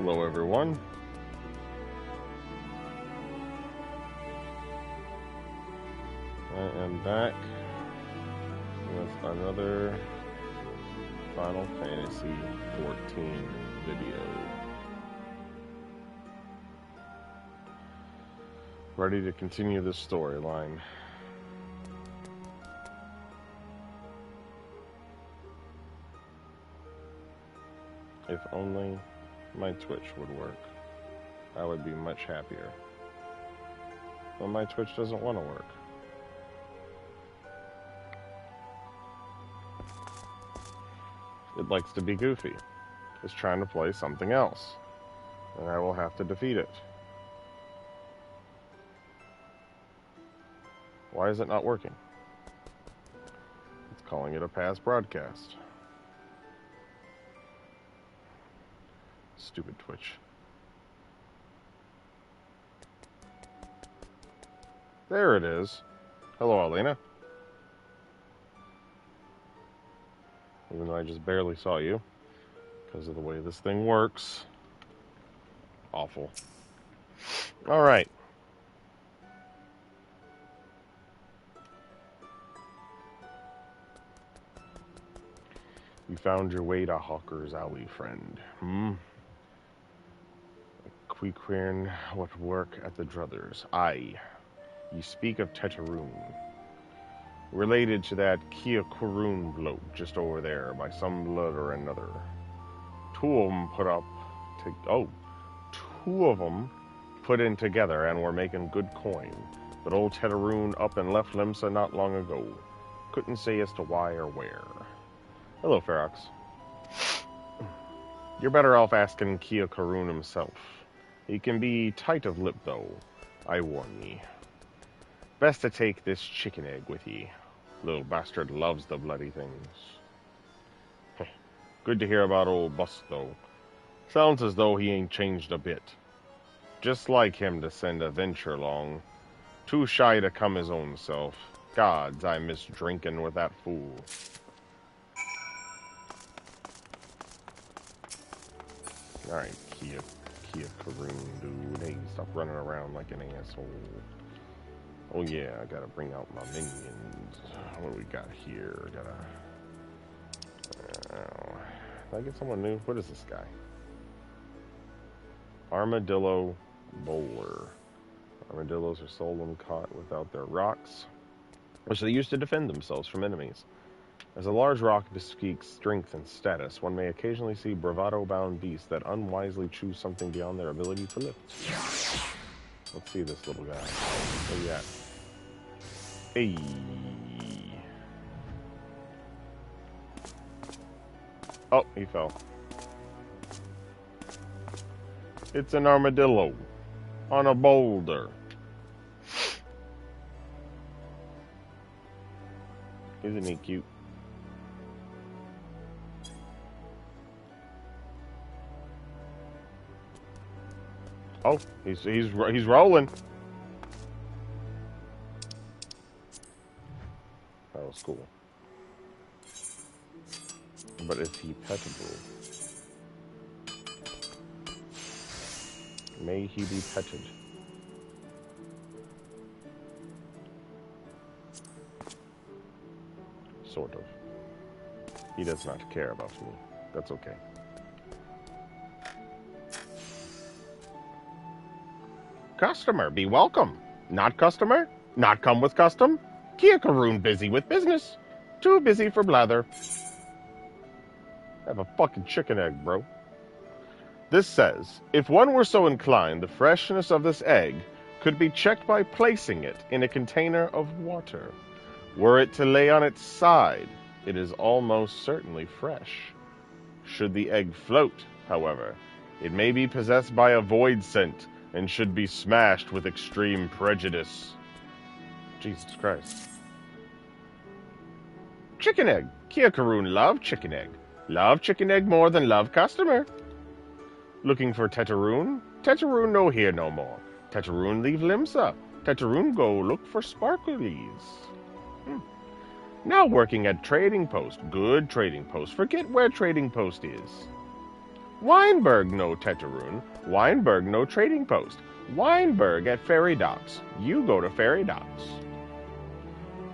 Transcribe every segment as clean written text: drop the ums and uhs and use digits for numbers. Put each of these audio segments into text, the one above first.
Hello, everyone. I am back with another Final Fantasy XIV video. Ready to continue this storyline. If only my Twitch would work, I would be much happier. But my Twitch doesn't want to work. It likes to be goofy. It's trying to play something else. And I will have to defeat it. Why is it not working? It's calling it a past broadcast. Stupid Twitch. There it is. Hello, Alina. Even though I just barely saw you because of the way this thing works. Awful. Alright. You found your way to Hawker's Alley, friend. Quequern what work at the Druthers. Aye. You speak of Teteroon. Related to that Kia Kurun bloke just over there by some blood or another. Two of them put in together and were making good coin. But old Teteroon up and left Limsa not long ago. Couldn't say as to why or where. Hello, Ferox. You're better off asking Kia Kurun himself. He can be tight of lip, though, I warn ye. Best to take this chicken egg with ye. Little bastard loves the bloody things. Good to hear about old Busk, though. Sounds as though he ain't changed a bit. Just like him to send a venture along. Too shy to come his own self. Gods, I miss drinking with that fool. Alright, Kia Kurun, dude. Hey, stop running around like an asshole. Oh yeah, I gotta bring out my minions. What do we got here? Did I get someone new? What is this guy? Armadillo Bowler. Armadillos are seldom caught without their rocks, which they use to defend themselves from enemies. As a large rock bespeaks strength and status, one may occasionally see bravado-bound beasts that unwisely choose something beyond their ability to lift. Let's see this little guy. What do you got? Hey. Oh, he fell. It's an armadillo on a boulder. Isn't he cute? Oh, he's rolling. That was cool. But is he pettable? May he be petted? Sort of. He does not care about me. That's okay. Customer, be welcome. Not customer? Not come with custom? Kia Kurun busy with business. Too busy for blather. Have a fucking chicken egg, bro. This says, if one were so inclined, the freshness of this egg could be checked by placing it in a container of water. Were it to lay on its side, it is almost certainly fresh. Should the egg float, however, it may be possessed by a void scent and should be smashed with extreme prejudice. Jesus Christ. Chicken egg. Kia Kurun love chicken egg. Love chicken egg more than love customer. Looking for Teteroon? Teteroon no here no more. Teteroon leave Limsa. Teteroon go look for sparklies. Now working at trading post. Good trading post. Forget where trading post is. Weinberg no Teteroon. Weinberg no trading post. Weinberg at ferry docks. You go to ferry docks.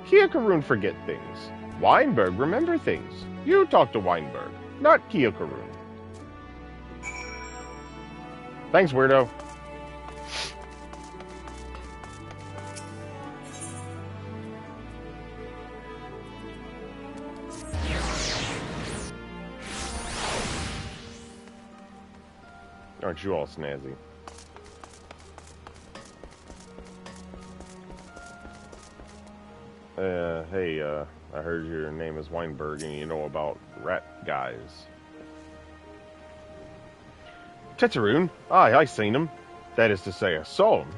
Kyokaroon forget things. Weinberg remember things. You talk to Weinberg, not Kyokaroon. Thanks, weirdo. Aren't you all snazzy? Hey, I heard your name is Weinberg and you know about rat guys. Teteroon? Aye, I seen him. That is to say, I saw him.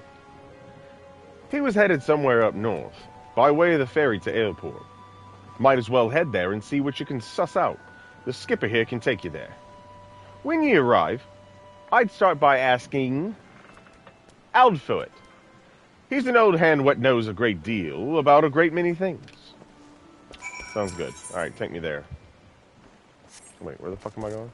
He was headed somewhere up north, by way of the ferry to airport. Might as well head there and see what you can suss out. The skipper here can take you there. When you arrive, I'd start by asking Aldfoot. He's an old hand what knows a great deal about a great many things. Sounds good. Alright, take me there. Wait, where the fuck am I going?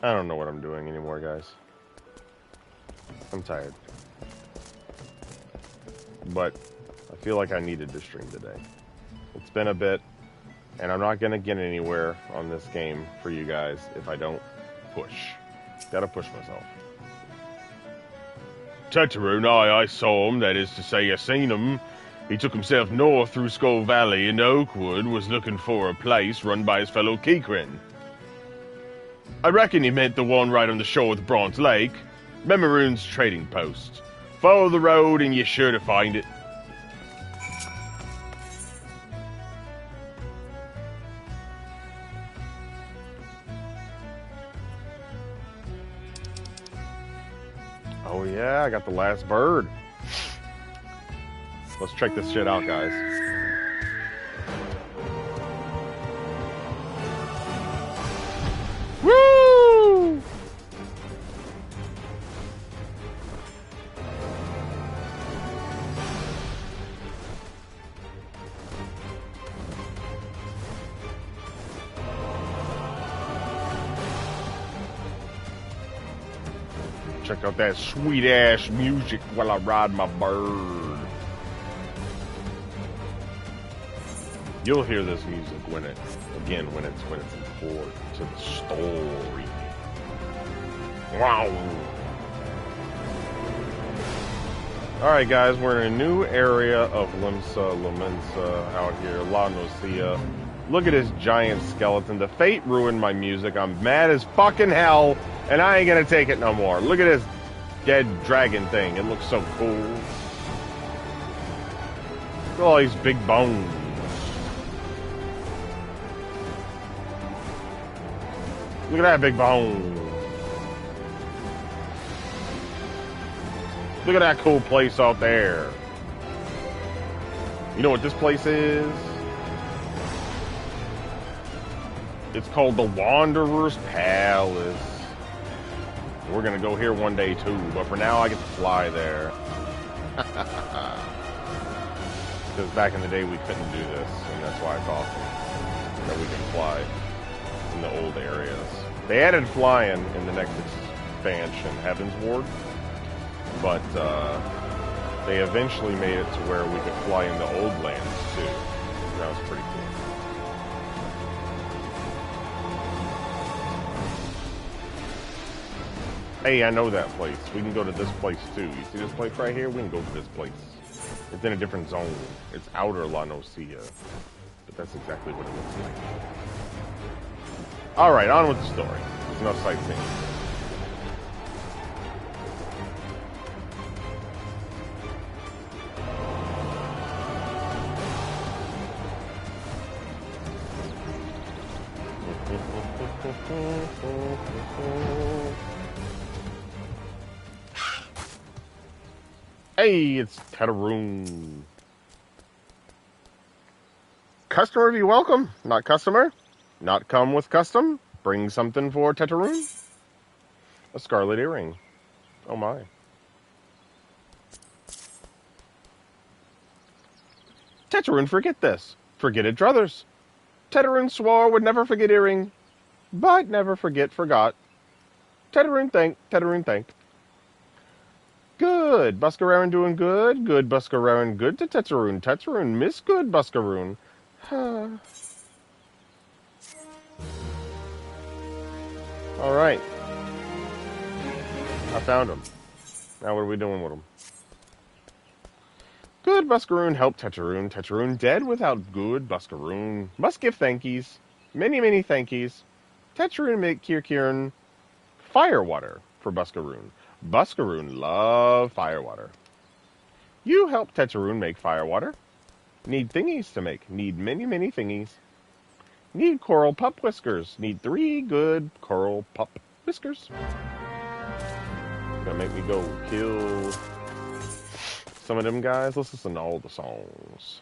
I don't know what I'm doing anymore, guys. I'm tired. But I feel like I needed to stream today. It's been a bit, and I'm not going to get anywhere on this game for you guys if I don't push. Gotta push myself. Teteroon, I saw him, that is to say, I seen him. He took himself north through Skull Valley into Oakwood, was looking for a place run by his fellow Kikrin. I reckon he meant the one right on the shore of the Bronze Lake. Memaroon's trading post. Follow the road and you're sure to find it. Oh yeah, I got the last bird. Let's check this shit out, guys. Woo! Check out that sweet ass music while I ride my bird. You'll hear this music when it's important to the story. Wow. Alright guys, we're in a new area of Lamesa out here, La Nocia. Look at this giant skeleton. The fate ruined my music. I'm mad as fucking hell, and I ain't gonna take it no more. Look at this dead dragon thing. It looks so cool. Look at all these big bones. Look at that big bone. Look at that cool place out there. You know what this place is? It's called the Wanderer's Palace. We're gonna go here one day too, but for now I get to fly there. Because back in the day we couldn't do this, and that's why it's awesome that we can fly in the old areas. They added flying in the next expansion, Heaven's Ward, but they eventually made it to where we could fly in the old lands too. That was pretty cool. Hey, I know that place. We can go to this place too. You see this place right here? We can go to this place. It's in a different zone. It's outer La Nocia. But that's exactly what it looks like. Alright, on with the story. There's enough sightseeing. Hey, it's Teteroon. Customer be welcome, not customer. Not come with custom. Bring something for Teteroon. A scarlet earring. Oh my. Teteroon, forget this. Forget it, druthers. Teteroon swore would never forget earring, but never forgot. Teteroon thanked. Good, Buskararon doing good. Good, Buskararon good to Teteroon. Teteroon miss good, Buskaroon. Alright. I found him. Now what are we doing with him? Good Buskaroon helped Teteroon. Teteroon dead without good Buskaroon. Must give thankies. Many, many thankies. Teteroon make Kirkiren firewater for Buskaroon. Buskaroon love firewater. You help Teteroon make firewater. Need thingies to make. Need many, many thingies. Need coral pup whiskers. Need 3 good coral pup whiskers. Gonna make me go kill some of them guys. Let's listen to all the songs.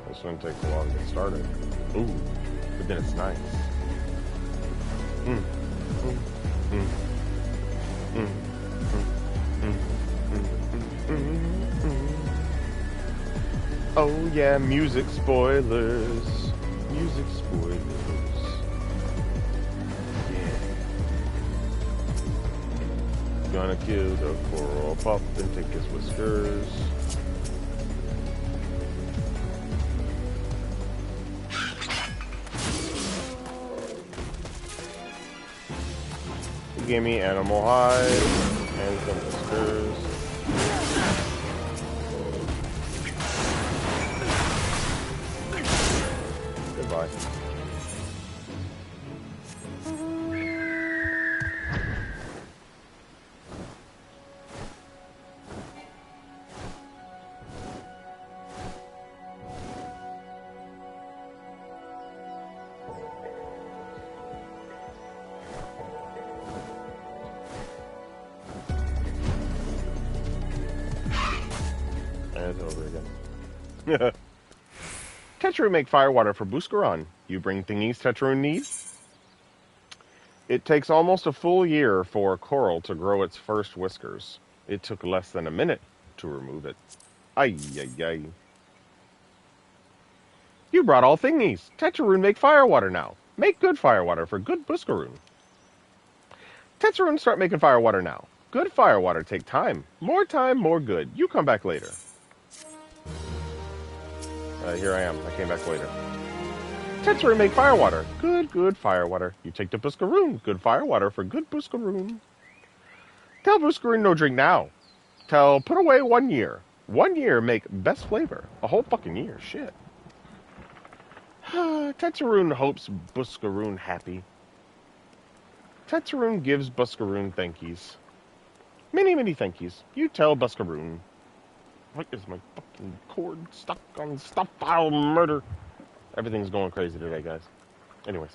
This one takes a while to get started. Ooh, but then it's nice. Oh yeah, music spoilers. Music spoilers. Yeah. Gonna kill the coral pup and take his whiskers. Give me animal hide and some whiskers. Goodbye. And it's over again. Teteroon make firewater for Buskaron. You bring thingies Teteroon need? It takes almost a full year for coral to grow its first whiskers. It took less than a minute to remove it. Ay, ay, ay. You brought all thingies. Teteroon make firewater now. Make good firewater for good Buskaroon. Teteroon start making firewater now. Good firewater take time, more good. You come back later. Here I am. I came back later. Teteroon make firewater. Good firewater. You take to Buskaroon. Good firewater for good Buskaroon. Tell Buskaroon no drink now. Tell put away 1 year. 1 year make best flavor. A whole fucking year. Shit. Teteroon hopes Buskaroon happy. Teteroon gives Buskaroon thankies. Many, many thankies. You tell Buskaroon. What is my fucking cord stuck on stuff file murder? Everything's going crazy today, guys. Anyways.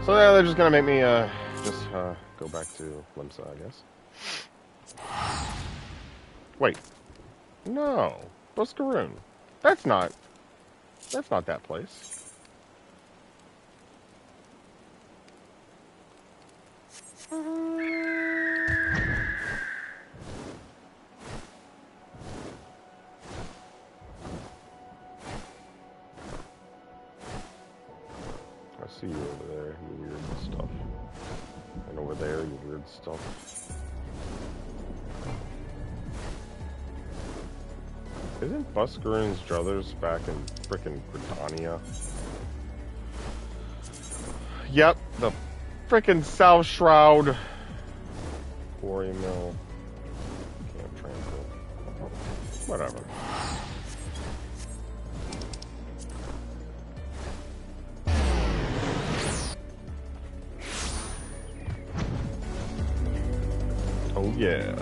So yeah, they're just gonna make me, go back to Limsa, I guess. Wait. No. Buskaroon. That's not that place. I see you over there, you weird stuff. And over there, you weird stuff. Isn't Buskaroon's druthers back in frickin' Britannia? Yep, the frickin' South Shroud. Quarry Mill. Can't transport. Whatever. Oh yeah.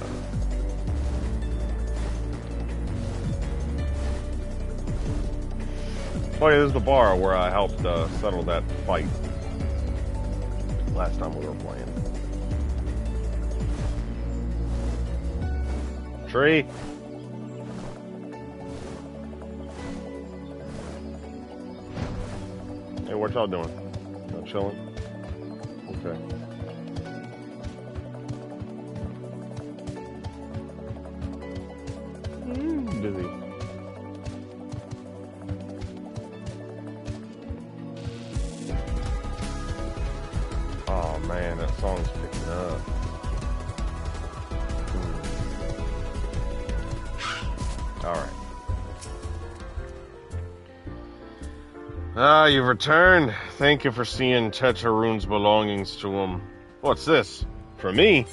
Oh yeah, this is the bar where I helped settle that fight last time we were playing. Tree. Hey, what y'all doing? Y'all chilling? Okay. Busy. Oh man, that song's picking up. Alright. Ah, you've returned. Thank you for seeing Tetrarune's belongings to him. What's this? For me?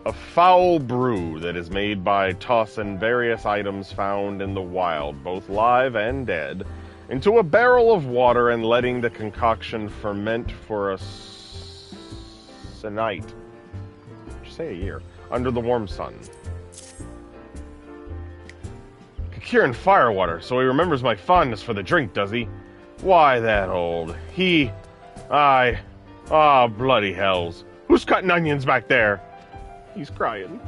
A foul brew that is made by tossing various items found in the wild, both live and dead, into a barrel of water and letting the concoction ferment for a night. Say a year. Under the warm sun. Curing firewater, so he remembers my fondness for the drink, does he? Why that old? Bloody hells. Who's cutting onions back there? He's crying.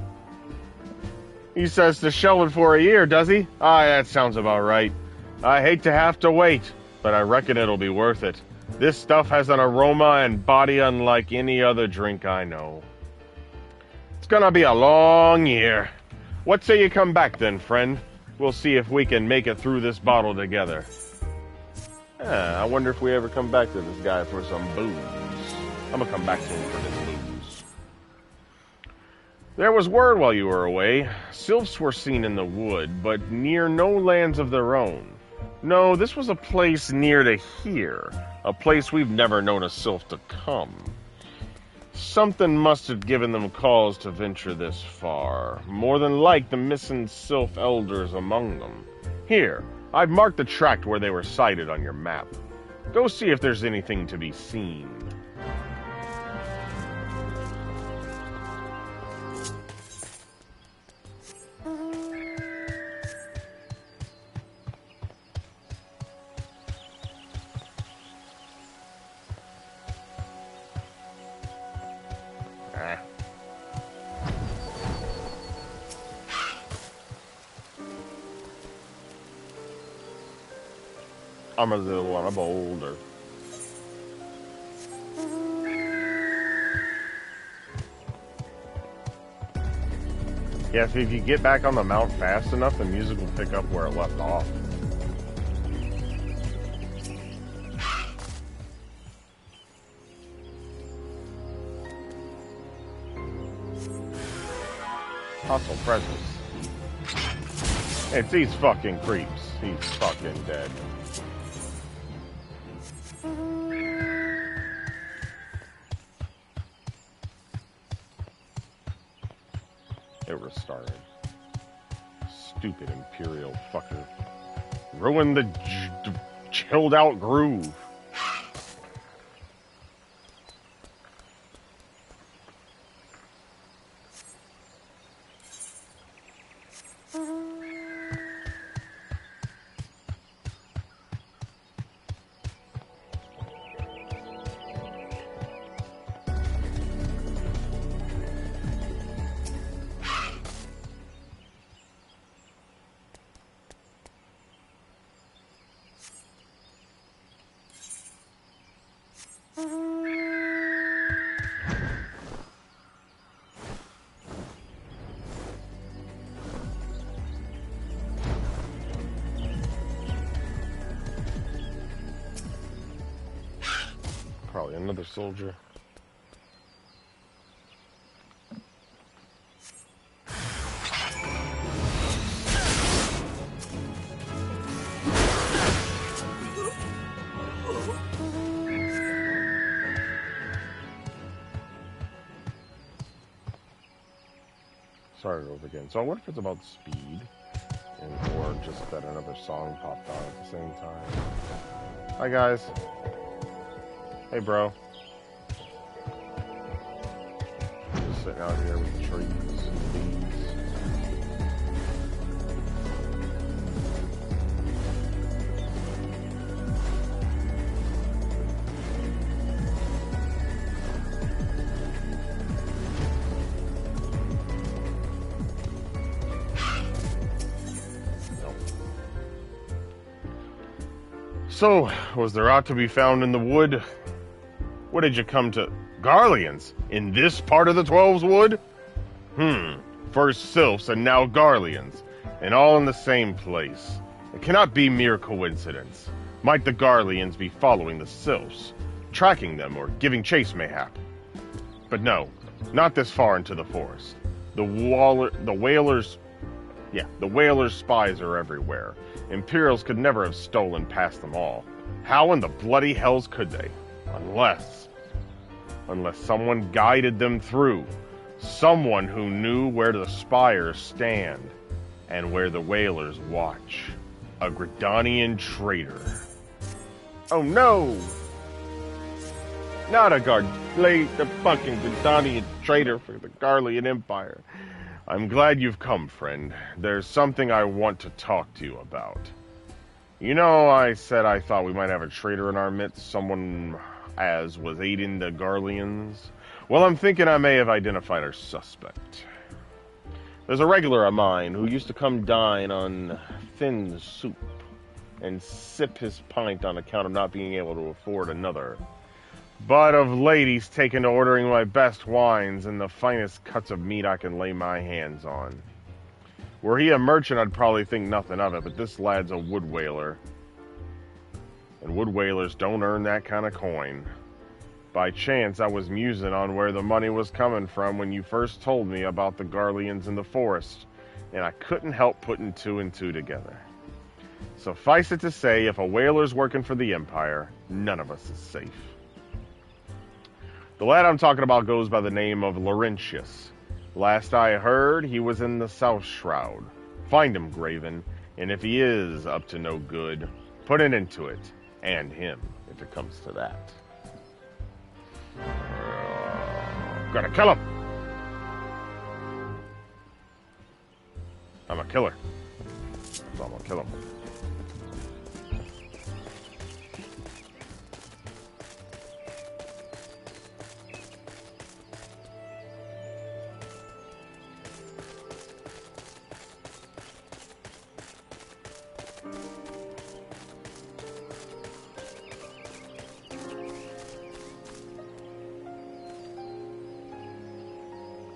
He says to shelve it for a year, does he? That sounds about right. I hate to have to wait, but I reckon it'll be worth it. This stuff has an aroma and body unlike any other drink I know. It's gonna be a long year. What say you come back then, friend? We'll see if we can make it through this bottle together. I wonder if we ever come back to this guy for some booze. I'm gonna come back to him for this booze. There was word while you were away. Sylphs were seen in the wood, but near no lands of their own. No, this was a place near to here. A place we've never known a sylph to come. Something must have given them cause to venture this far. More than like the missing sylph elders among them. Here, I've marked the tract where they were sighted on your map. Go see if there's anything to be seen. I'm a little one, I'm older. Yeah, if you get back on the mount fast enough, the music will pick up where it left off. Hostile presence. It's these fucking creeps. He's fucking dead. It restarted. Stupid Imperial fucker. Ruined the chilled out groove. Probably another soldier. Started over again. So I wonder if it's about speed, or just that another song popped on at the same time. Hi guys. Hey bro. Just sitting out here with the trees and leaves. So, was there aught to be found in the wood? What did you come to? Garleans? In this part of the Twelves Wood? First Sylphs and now Garleans, and all in the same place. It cannot be mere coincidence. Might the Garleans be following the Sylphs, tracking them, or giving chase mayhap? But no, not this far into the forest. The Whalers' spies are everywhere. Imperials could never have stolen past them all. How in the bloody hells could they? Unless someone guided them through. Someone who knew where the spires stand and where the whalers watch. A Gridanian traitor. Oh no! Not a the fucking Gridanian traitor for the Garlean Empire. I'm glad you've come, friend. There's something I want to talk to you about. You know, I said I thought we might have a traitor in our midst, someone as was aiding the Garleans. Well, I'm thinking I may have identified our suspect. There's a regular of mine who used to come dine on thin soup and sip his pint on account of not being able to afford another. But of late he's taken to ordering my best wines and the finest cuts of meat I can lay my hands on. Were he a merchant, I'd probably think nothing of it, but this lad's a wood whaler. And wood whalers don't earn that kind of coin. By chance, I was musing on where the money was coming from when you first told me about the Garleans in the forest, and I couldn't help putting two and two together. Suffice it to say, if a whaler's working for the Empire, none of us is safe. The lad I'm talking about goes by the name of Laurentius. Last I heard, he was in the South Shroud. Find him, Graven, and if he is up to no good, put an end to it, and him, if it comes to that. Gotta kill him! I'm a killer. So I'm gonna kill him.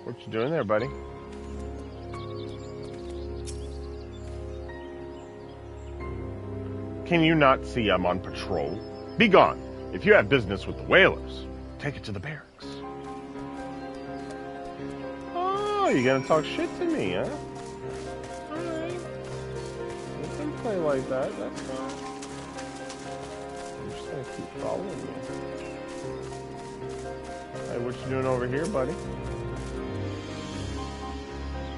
What you doing there, buddy? Can you not see I'm on patrol? Be gone. If you have business with the whalers, take it to the barracks. Oh, you gonna talk shit to me, huh? Alright. You can play like that, that's fine. I'm just gonna keep following you. Hey, what you doing over here, buddy?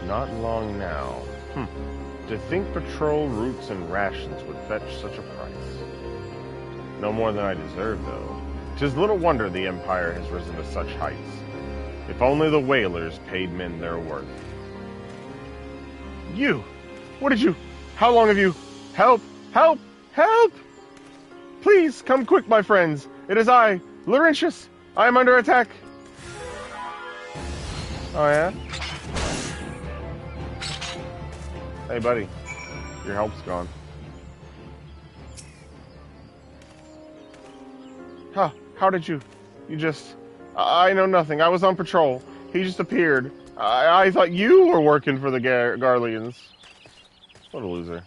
Not long now. To think patrol routes and rations would fetch such a price. No more than I deserve, though. 'Tis little wonder the Empire has risen to such heights. If only the whalers paid men their worth. You! What did you... How long have you... Help! Help! Help! Please, come quick, my friends. It is I, Laurentius. I am under attack. Oh, yeah? Hey, buddy. Your help's gone. Huh? How did you... You just... I know nothing. I was on patrol. He just appeared. I thought you were working for the Garleans. What a loser.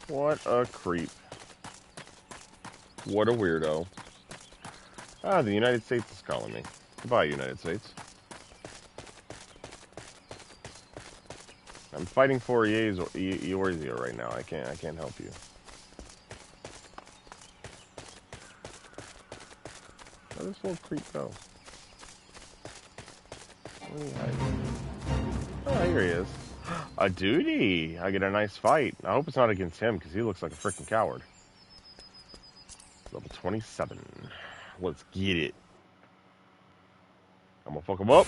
What a creep. What a weirdo. Ah, the United States is calling me. Goodbye, United States. I'm fighting for Eorzea right now. I can't help you. Where'd this little creep go? Where are you hiding? Oh, here he is. A duty! I get a nice fight. I hope it's not against him, because he looks like a freaking coward. Level 27. Let's get it. I'm gonna fuck him up.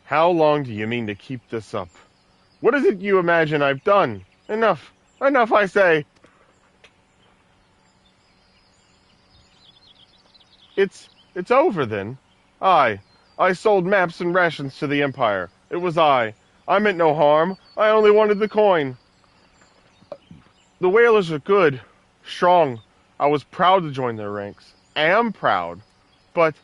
How long do you mean to keep this up? What is it you imagine I've done? Enough. Enough, I say. It's over then. I sold maps and rations to the Empire. It was I. I meant no harm. I only wanted the coin. The whalers are good, strong. I was proud to join their ranks. Am proud. But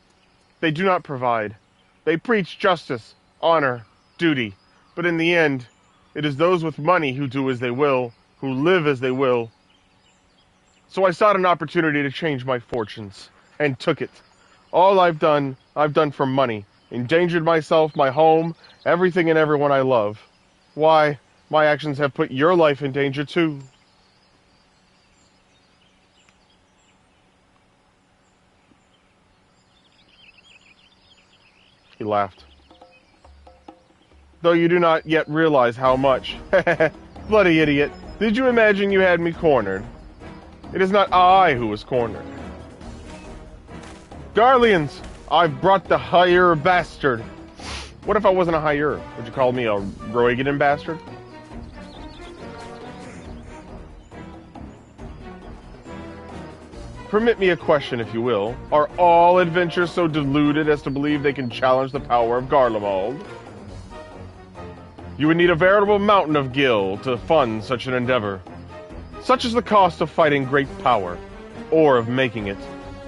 they do not provide. They preach justice, honor, duty. But in the end, it is those with money who do as they will, who live as they will. So I sought an opportunity to change my fortunes, and took it. All I've done for money. Endangered myself, my home, everything and everyone I love. Why, my actions have put your life in danger too. He laughed. Though you do not yet realize how much. Bloody idiot. Did you imagine you had me cornered? It is not I who was cornered. Garleans, I've brought the higher bastard. What if I wasn't a higher? Would you call me a Roegadin bastard? Permit me a question, if you will. Are all adventurers so deluded as to believe they can challenge the power of Garlemald? You would need a veritable mountain of gil to fund such an endeavor. Such is the cost of fighting great power, or of making it,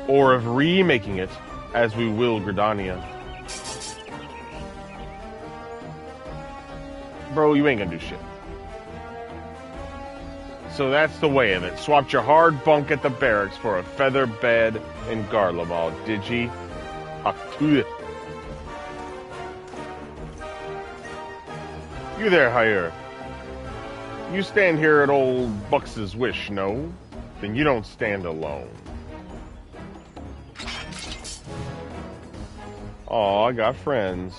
or of remaking it, as we will Gridania. Bro, you ain't gonna do shit. So that's the way of it. Swapped your hard bunk at the barracks for a feather bed in Garlemald, did ye? You there, Hire. You stand here at old Bucks's wish, no? Then you don't stand alone. Aw, I got friends.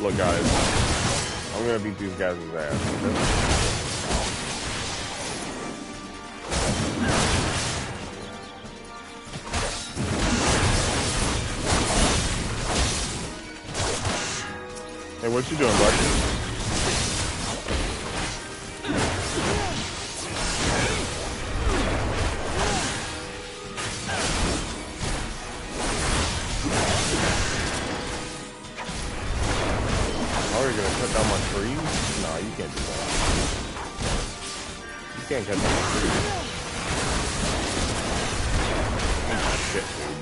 Look, guys. I'm gonna beat these guys' ass. Hey, what you doing, bud? Down my trees? No, you can't do that. You can't cut down my trees. Shit, dude.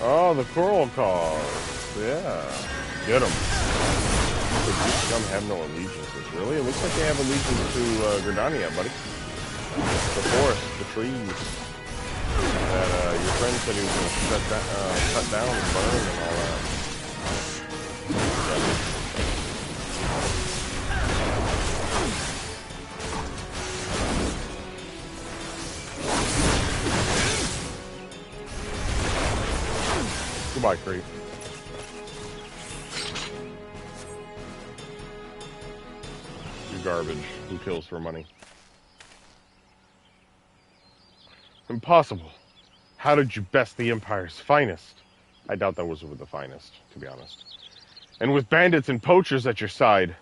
Oh, the coral calls. Yeah. Get them. Some have no allegiances, really? It looks like they have allegiance to Gridania, buddy. The forest, the trees. That your friend said he was going to cut down and burn and all that. Goodbye, creep. You garbage. Who kills for money? Impossible. How did you best the Empire's finest? I doubt that was with the finest, to be honest. And with bandits and poachers at your side.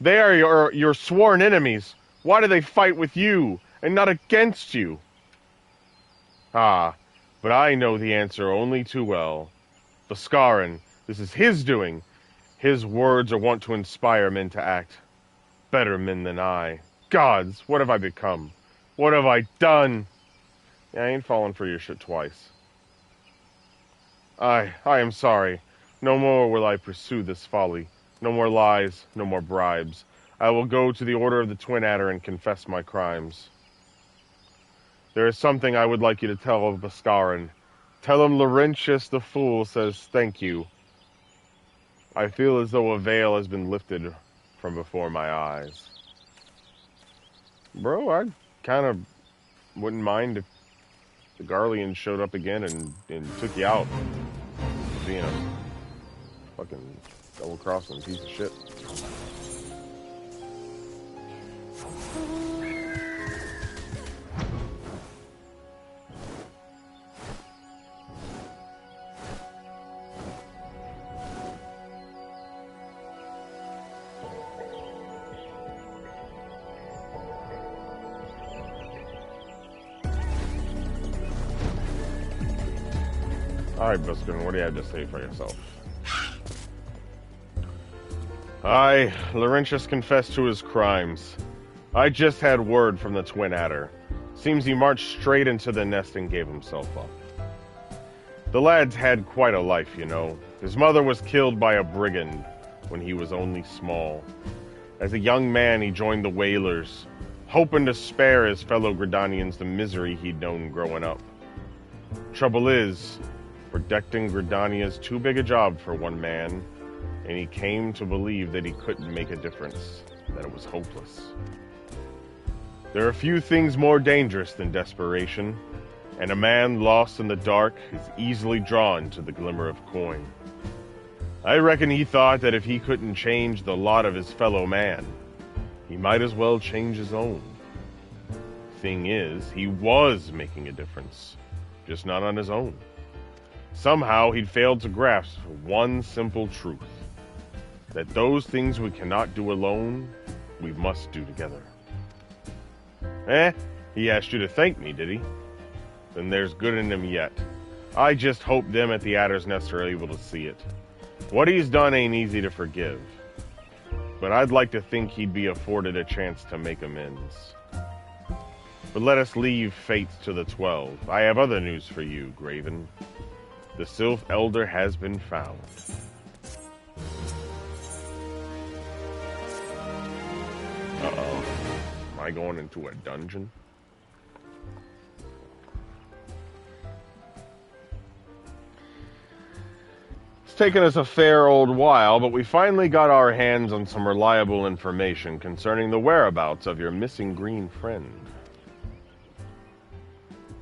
They are your sworn enemies. Why do they fight with you and not against you? Ah, but I know the answer only too well. Bhaskaran, this is his doing. His words are wont to inspire men to act. Better men than I. Gods, what have I become? What have I done? Yeah, I ain't fallen for your shit twice. I am sorry. No more will I pursue this folly. No more lies, no more bribes. I will go to the Order of the Twin Adder and confess my crimes. There is something I would like you to tell of Bhaskaran. Tell him Laurentius the Fool says thank you. I feel as though a veil has been lifted from before my eyes. Bro, I kind of wouldn't mind if the Garleans showed up again and took you out. Being a fucking double-crossing piece of shit. Alright, Buskin, what do you have to say for yourself? I, Laurentius, confessed to his crimes. I just had word from the Twin Adder. Seems he marched straight into the nest and gave himself up. The lad's had quite a life, you know. His mother was killed by a brigand when he was only small. As a young man, he joined the Whalers, hoping to spare his fellow Gridanians the misery he'd known growing up. Trouble is, protecting Gridania's too big a job for one man, and he came to believe that he couldn't make a difference, that it was hopeless. There are few things more dangerous than desperation, and a man lost in the dark is easily drawn to the glimmer of coin. I reckon he thought that if he couldn't change the lot of his fellow man, he might as well change his own. Thing is, he was making a difference, just not on his own. Somehow he'd failed to grasp one simple truth, that those things we cannot do alone, we must do together. He asked you to thank me, did he? Then there's good in him yet. I just hope them at the Adder's Nest are able to see it. What he's done ain't easy to forgive, but I'd like to think he'd be afforded a chance to make amends. But let us leave fate to the 12. I have other news for you, Graven. The Sylph Elder has been found. Uh-oh. Am I going into a dungeon? It's taken us a fair old while, but we finally got our hands on some reliable information concerning the whereabouts of your missing green friend.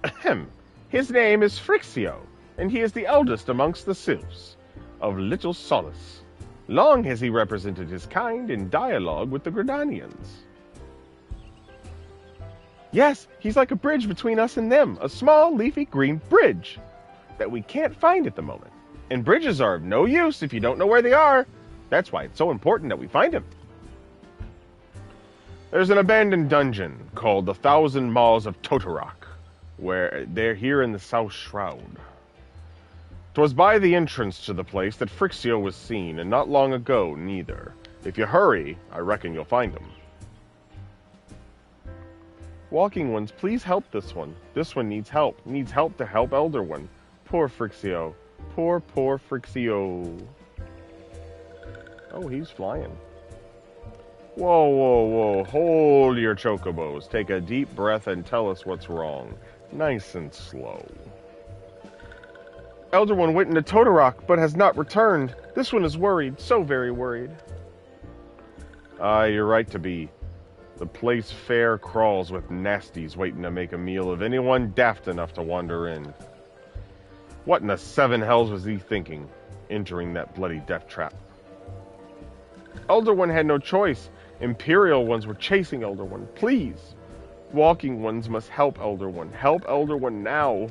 Ahem. His name is Frixio, and he is the eldest amongst the Sylphs, of Little Solace. Long has he represented his kind in dialogue with the Gridanians. Yes, he's like a bridge between us and them, a small, leafy green bridge that we can't find at the moment. And bridges are of no use if you don't know where they are. That's why it's so important that we find him. There's an abandoned dungeon called the 1,000 Maws of Totorok, where they're here in the South Shroud. 'Twas by the entrance to the place that Frixio was seen, and not long ago, neither. If you hurry, I reckon you'll find him. Walking ones, please help this one. This one needs help. Needs help to help Elder One. Poor Frixio. Poor Frixio. Oh, he's flying. Whoa, whoa, whoa. Hold your chocobos. Take a deep breath and tell us what's wrong. Nice and slow. Elder One went into Totorok, but has not returned. This one is worried. So very worried. You're right to be. The place fair crawls with nasties waiting to make a meal of anyone daft enough to wander in. What in the seven hells was he thinking, entering that bloody death trap? Elder One had no choice. Imperial ones were chasing Elder One. Please. Walking ones must help Elder One. Help Elder One now.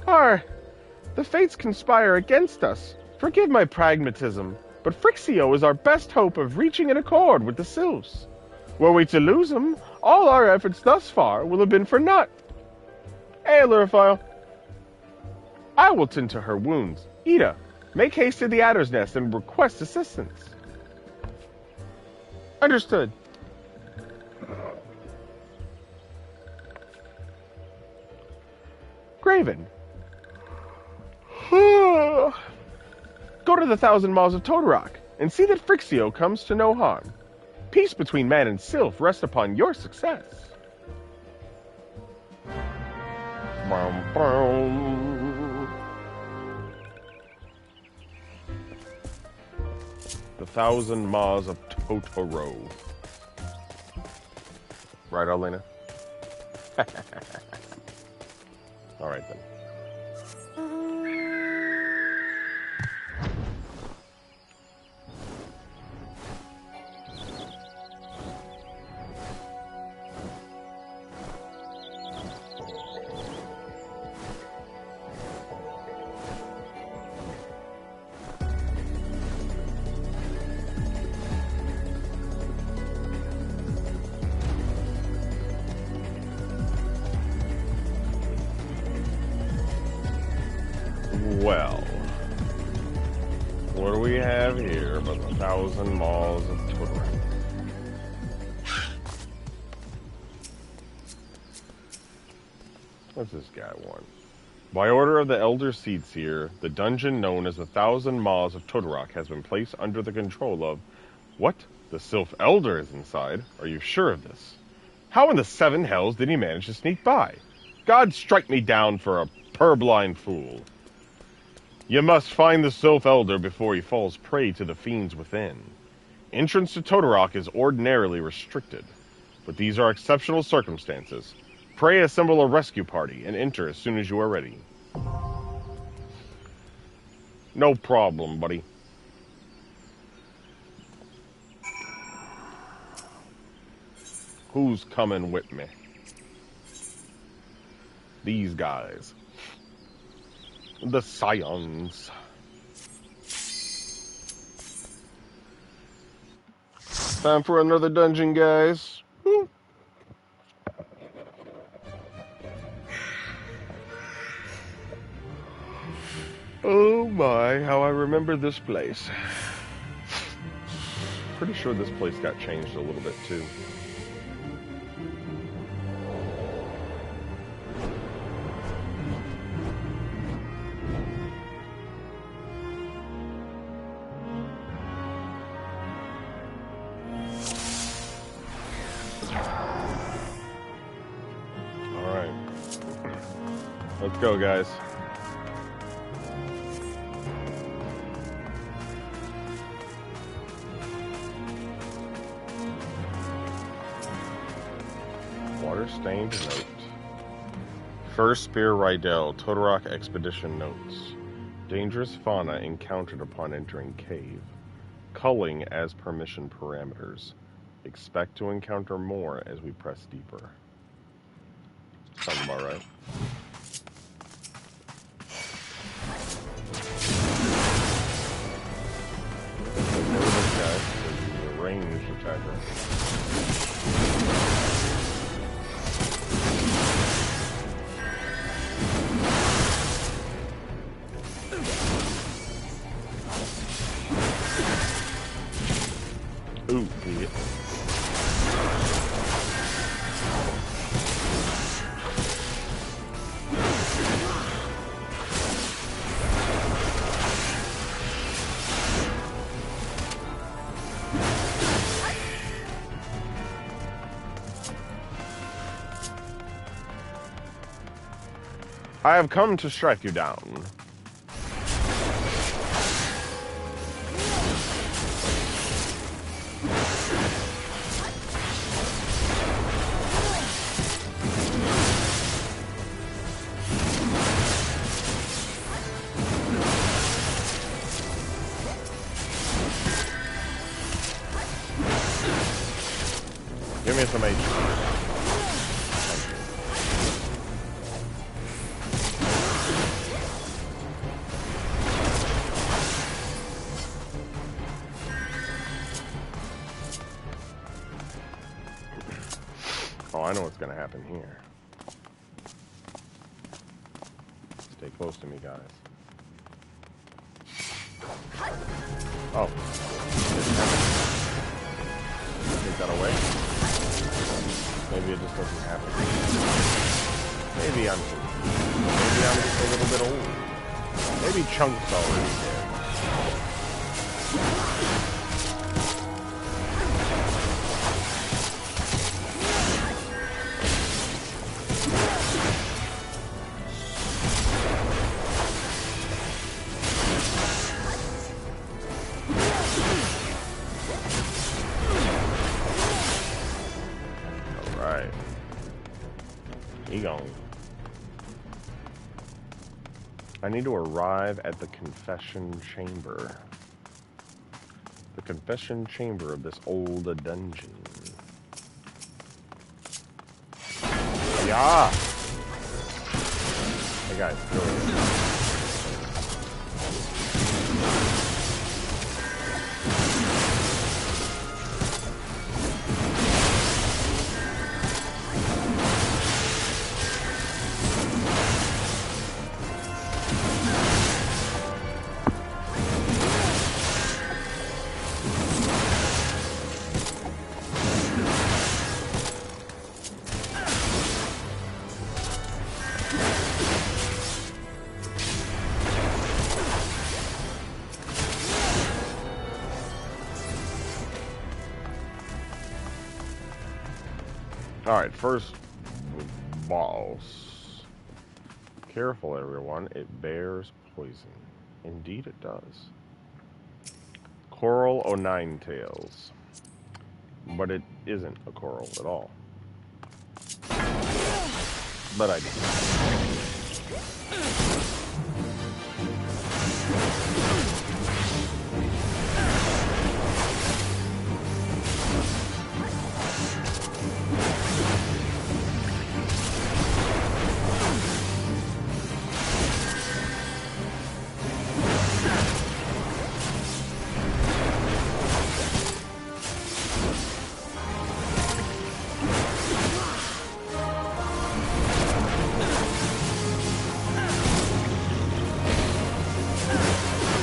The fates conspire against us. Forgive my pragmatism. But Frixio is our best hope of reaching an accord with the Sylphs. Were we to lose him, all our efforts thus far will have been for naught. Hey, Luriphile. I will tend to her wounds. Ida, make haste to the Adder's Nest and request assistance. Understood. Graven. Go to the 1,000 Maws of Totorok, and see that Frixio comes to no harm. Peace between man and sylph rests upon your success. Boom, boom. The 1,000 Maws of Totoro. Right, Arlena? All right, then. have here but 1,000 malls of Totorak. What's this guy want? By order of the Elder Seedseer, the dungeon known as the 1,000 Maws of Totorak has been placed under the control of... What? The Sylph Elder is inside? Are you sure of this? How in the seven hells did he manage to sneak by? God strike me down for a purblind fool. You must find the Sylph Elder before he falls prey to the fiends within. Entrance to Totorak is ordinarily restricted, but these are exceptional circumstances. Pray assemble a rescue party and enter as soon as you are ready. No problem, buddy. Who's coming with me? These guys. The Scions. Time for another dungeon, guys. Woo. Oh my, how I remember this place. Pretty sure this place got changed a little bit too. Alright. Let's go, guys. Water-stained note. First Spear Rydell, Totorak Expedition Notes. Dangerous fauna encountered upon entering cave. Culling as permission parameters. Expect to encounter more as we press deeper. Sounds about right. This guy is a ranged attacker. Ooh, he hit. I have come to strike you down. Give me some HP. Oh, I know what's gonna happen here. Stay close to me, guys. Oh. Take that away. Maybe it just doesn't happen. Maybe I'm just a little bit old. Maybe Chunk's already dead. I need to arrive at the confession chamber. The confession chamber of this old dungeon. Yeah! Hey guys, go ahead. Alright, first boss. Careful, everyone. It bears poison. Indeed it does. Coral o' Nine Tails. But it isn't a coral at all. But I did.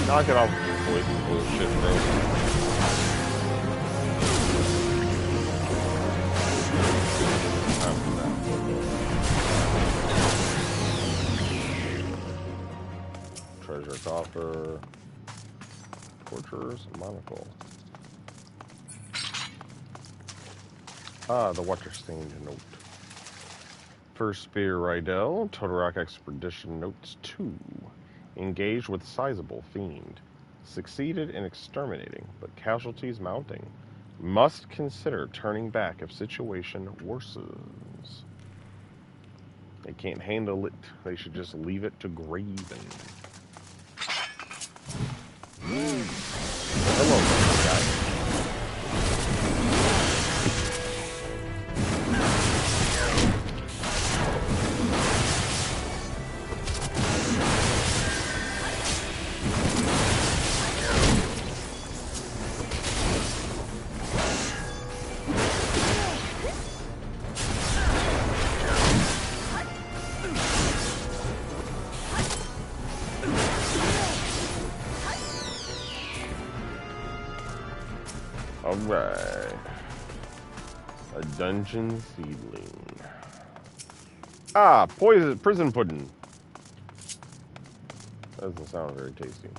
Knock it off with bullshit, bro. Treasure coffer. Torturer's monocle. Ah, the water-stained note. First Spear Rydell, Total Rock Expedition Notes 2. Engaged with sizable fiend. Succeeded in exterminating, but casualties mounting. Must consider turning back if situation worsens. They can't handle it. They should just leave it to Graven. Hello, guys. Alright. A dungeon seedling. Ah, prison pudding. That doesn't sound very tasty.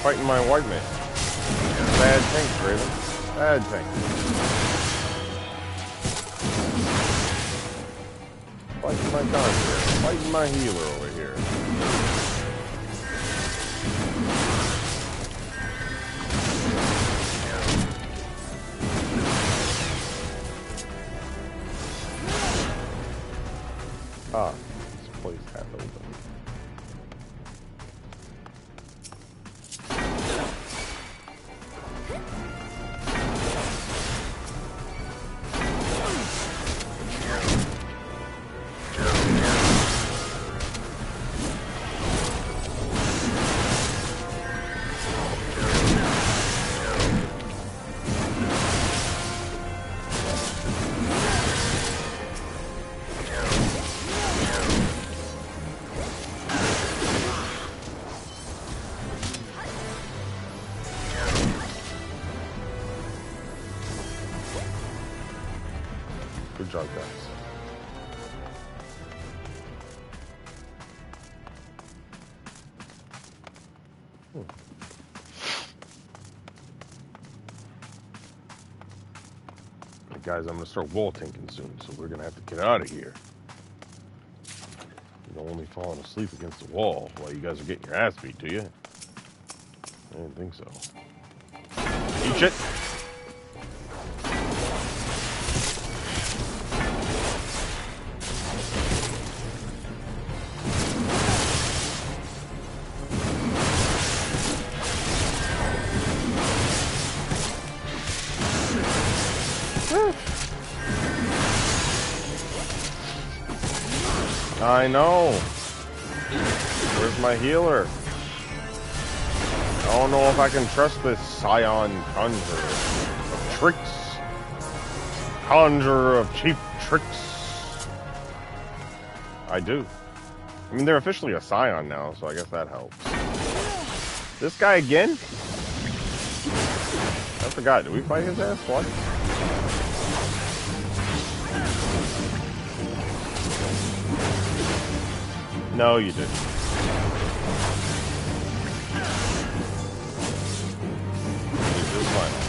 Fighting my white man. Bad tank, Raven. Bad tank. Fighting my conjurer. Fighting my healer over here. Ah, this place half open. Good job, guys. Hey guys, I'm gonna start wall tanking soon, so we're gonna have to get out of here. You're only falling asleep against the wall while you guys are getting your ass beat, do you? I didn't think so. Eat shit. I know. Where's my healer? I don't know if I can trust this Scion Conjurer of tricks. Conjurer of cheap tricks. I do. I mean, they're officially a Scion now, so I guess that helps. This guy again? I forgot. Did we fight his ass? What? No, you didn't. This is final.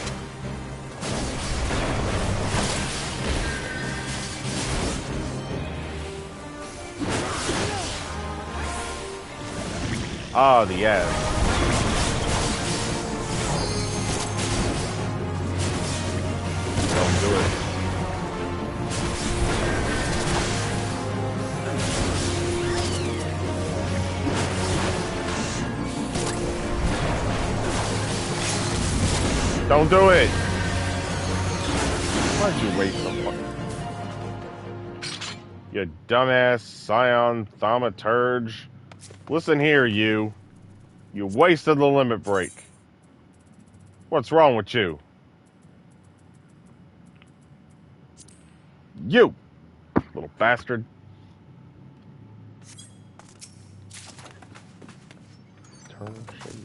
Ah, the ass. Don't do it. Don't do it! Why'd you wait so fucking... You dumbass Scion Thaumaturge. Listen here, you. You wasted the limit break. What's wrong with you? You! Little bastard. Turn shade.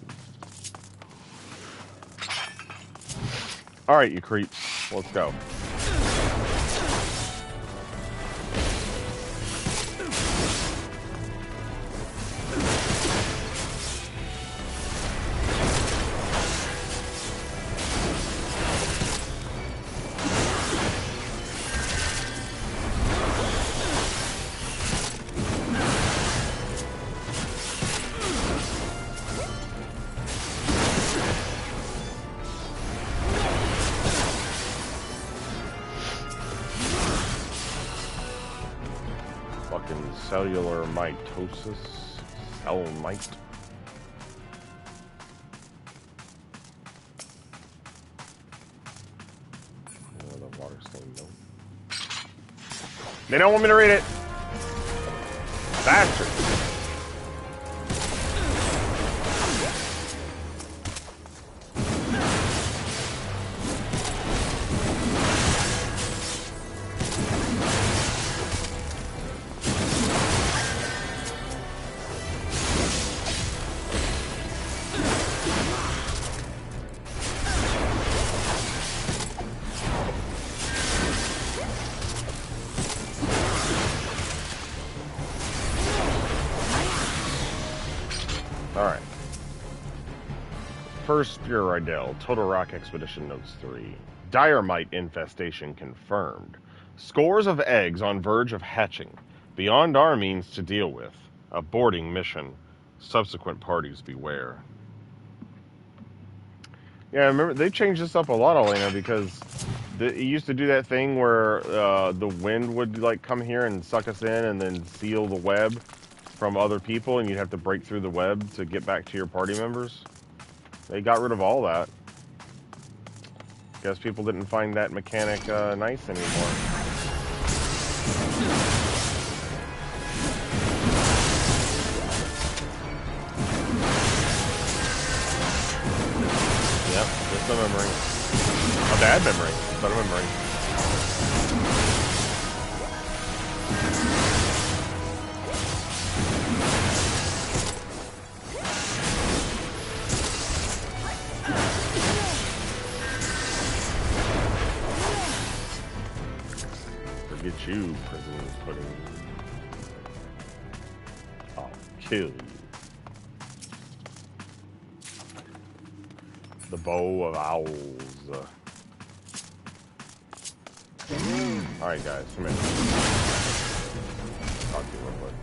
Alright, you creeps. Let's go. Cellular mitosis. Cell mite. Oh, the water stain note. They don't want me to read it. Bastard. Alright. First Spheroidal, Total Rock Expedition Notes 3. Dire mite infestation confirmed. Scores of eggs on verge of hatching. Beyond our means to deal with. Aborting mission. Subsequent parties beware. Yeah, I remember they changed this up a lot, Elena, because it used to do that thing where the wind would like come here and suck us in and then seal the web from other people, and you'd have to break through the web to get back to your party members. They got rid of all that. Guess people didn't find that mechanic nice anymore. Yep, just a memory. A bad memory, but a memory. Forget you, prison pudding. I'll kill you. The bow of owls. Alright guys, come here. Talk to you real quick.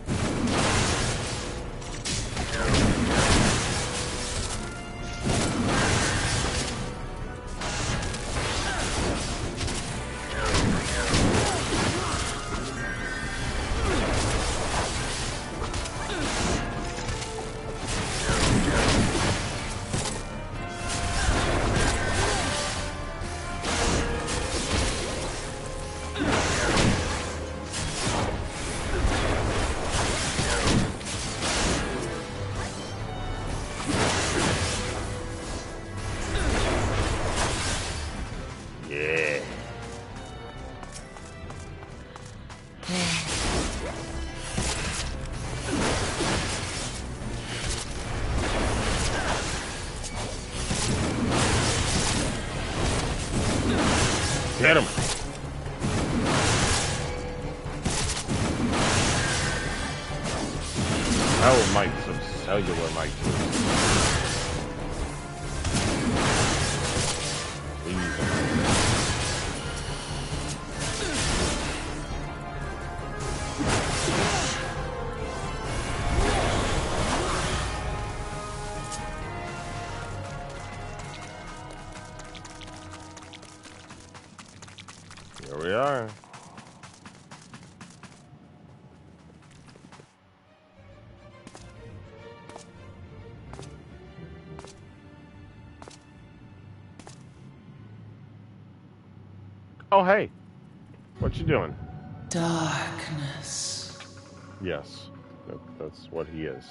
Get him! Oh, might some cellular might. Here we are. Oh, hey. What you doing? Darkness. Yes, that's what he is.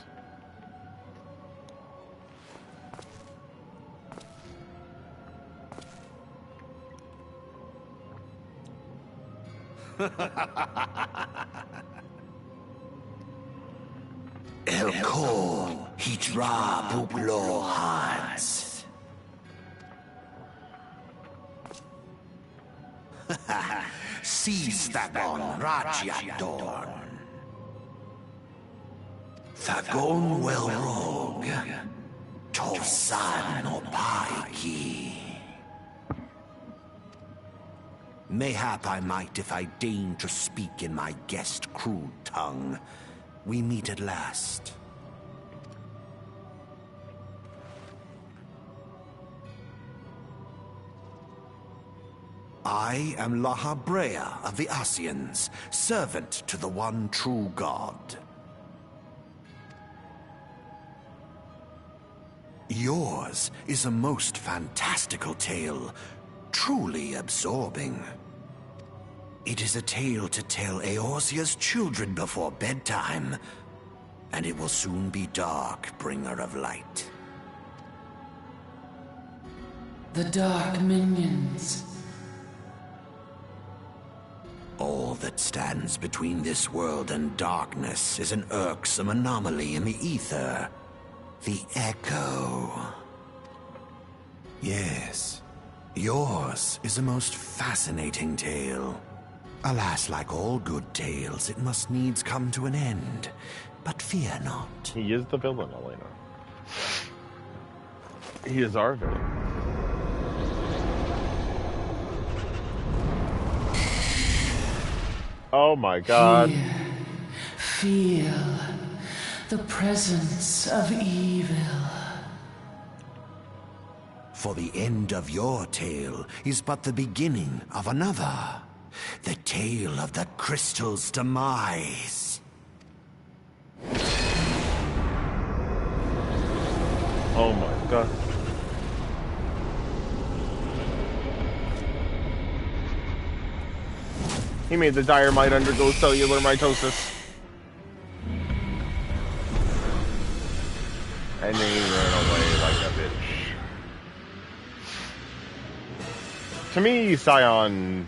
Elko Hitra Buglo Hans. Seastagon Rajadorn. Thagon Welrog. Tosan Opaiki. Mayhap I might if I deign to speak in my guest crude tongue. We meet at last. I am Lahabrea of the Asians, servant to the one true God. Yours is a most fantastical tale, truly absorbing. It is a tale to tell Eorzea's children before bedtime, and it will soon be dark, bringer of light. The dark minions. All that stands between this world and darkness is an irksome anomaly in the ether. The Echo. Yes, yours is a most fascinating tale. Alas, like all good tales, it must needs come to an end. But fear not. He is the villain, Elena. He is our villain. Oh my God. Feel the presence of evil. For the end of your tale is but the beginning of another. The tale of the crystal's demise. Oh my God. He made the dire might undergo cellular mitosis. And then he ran away like a bitch. To me, Scion,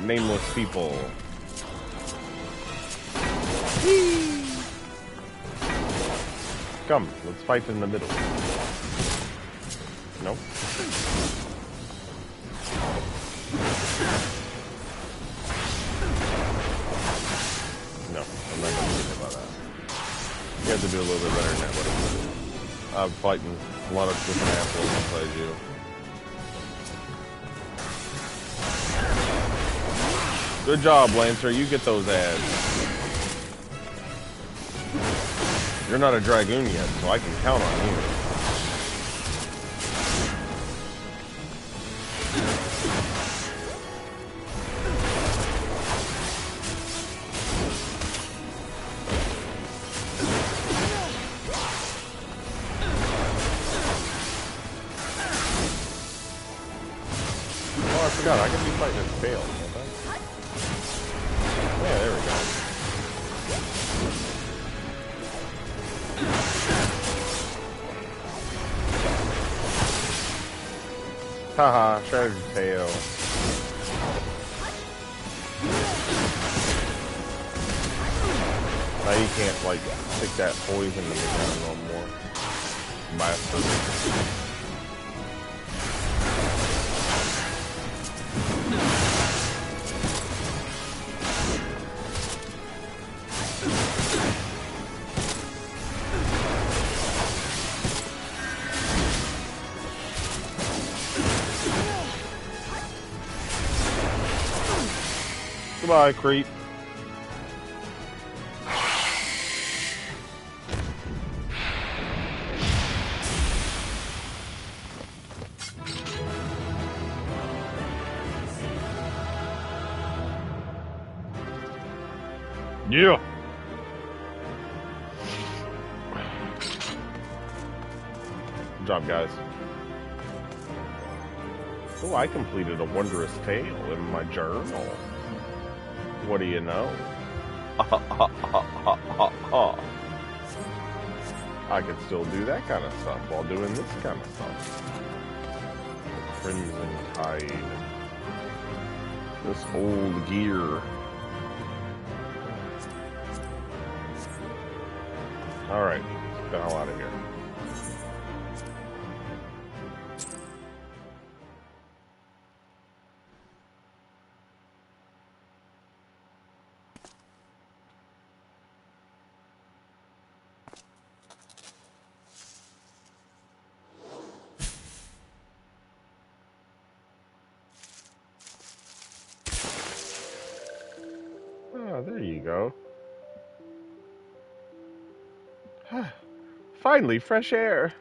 nameless people. Come, let's fight in the middle. No? No, I'm not gonna think about that. You have to do a little bit better than that. What I'm fighting a lot of different assholes inside you. Good job, Lancer. You get those ads. You're not a Dragoon yet, so I can count on you. Oh, I forgot. I can be fighting at fail, can't I? Yeah, there we go. Haha, strategy fail. Now you can't, like, stick that poison in the ground no more. Bastard. Goodbye, creep. Yeah. Good job, guys. Oh, I completed a wondrous tale in my journal. What do you know? I could still do that kind of stuff while doing this kind of stuff. The Crimson Tide. This old gear. Alright, get the hell out of here. Ah, there you go. Finally, fresh air.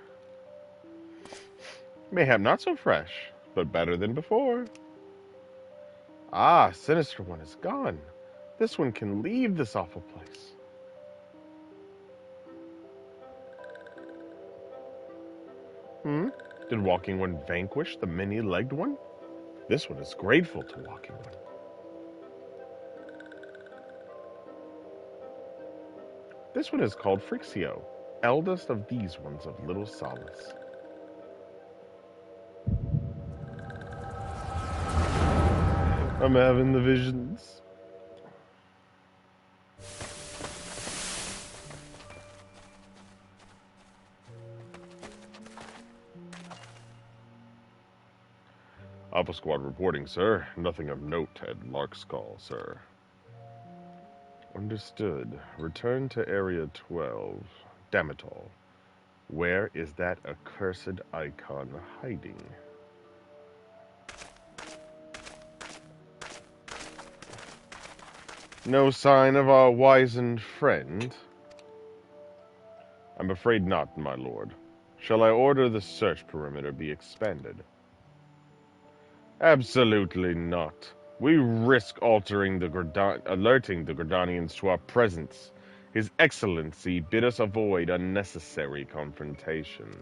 Mayhap not so fresh, but better than before. Ah, Sinister One is gone. This one can leave this awful place. Did Walking One vanquish the many-legged one? This one is grateful to Walking One. This one is called Frixio, eldest of these ones of little solace. I'm having the visions. Alpha Squad reporting, sir. Nothing of note at Lark's call, sir. Understood. Return to Area 12. Damn it all. Where is that accursed icon hiding? No sign of our wizened friend? I'm afraid not, my lord. Shall I order the search perimeter be expanded? Absolutely not. We risk alerting the Gridanians to our presence. His Excellency bid us avoid unnecessary confrontation.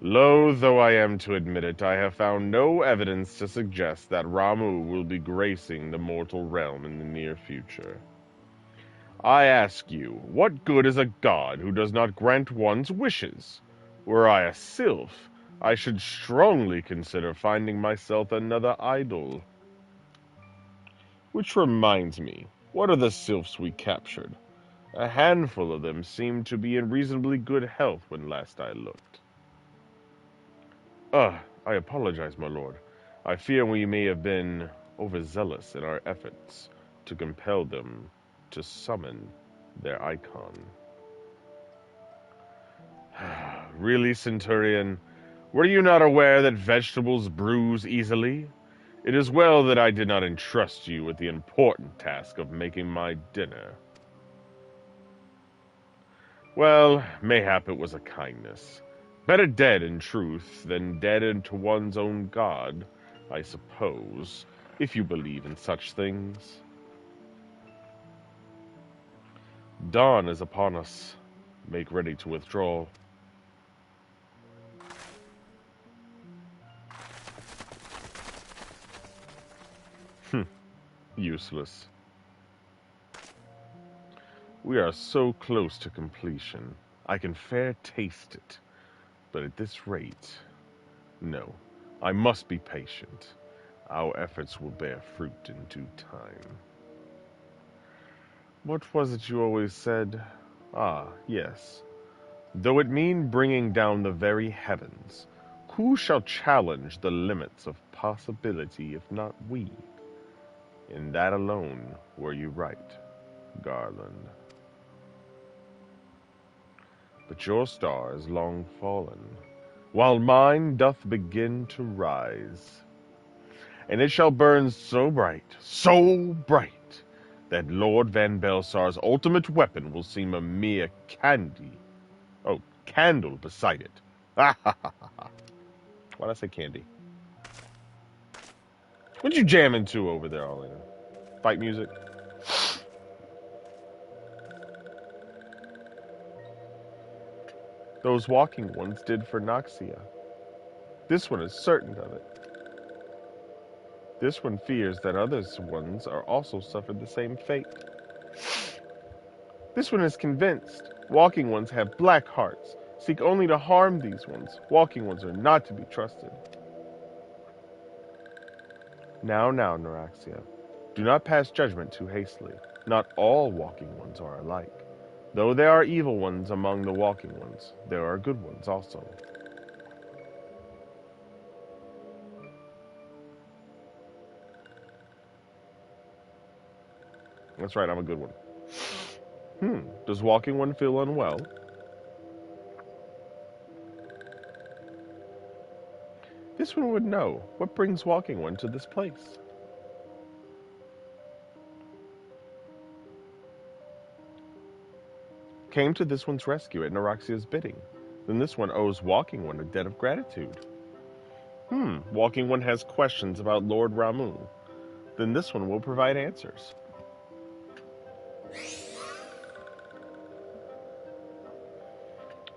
Loath though I am to admit it, I have found no evidence to suggest that Ramu will be gracing the mortal realm in the near future. I ask you, what good is a god who does not grant one's wishes? Were I a sylph, I should strongly consider finding myself another idol. Which reminds me, what are the sylphs we captured? A handful of them seemed to be in reasonably good health when last I looked. I apologize, my lord. I fear we may have been overzealous in our efforts to compel them to summon their icon. Really, Centurion? Were you not aware that vegetables bruise easily? It is well that I did not entrust you with the important task of making my dinner. Well, mayhap it was a kindness. Better dead, in truth, than dead into one's own god, I suppose, if you believe in such things. Dawn is upon us. Make ready to withdraw. Useless. We are so close to completion. I can fair taste it. But at this rate, no. I must be patient. Our efforts will bear fruit in due time. What was it you always said? Ah, yes. Though it mean bringing down the very heavens, who shall challenge the limits of possibility if not we? In that alone were you right, Garland. But your star is long fallen, while mine doth begin to rise. and it shall burn so bright, that Lord Van Belsar's ultimate weapon will seem a mere candle beside it. Ha ha ha ha. Why'd I say candy? What'd you jam into over there, Arlena? Fight music? Those walking ones did for Noxia. This one is certain of it. This one fears that others ones are also suffered the same fate. This one is convinced. Walking ones have black hearts, seek only to harm these ones. Walking ones are not to be trusted. Now, Neuraxia, do not pass judgment too hastily. Not all walking ones are alike. Though there are evil ones among the walking ones, there are good ones also. That's right, I'm a good one. Does walking one feel unwell? This one would know. What brings walking one to this place? Came to this one's rescue at Neuraxia's bidding. Then this one owes walking one a debt of gratitude. Walking one has questions about Lord Ramu. Then this one will provide answers.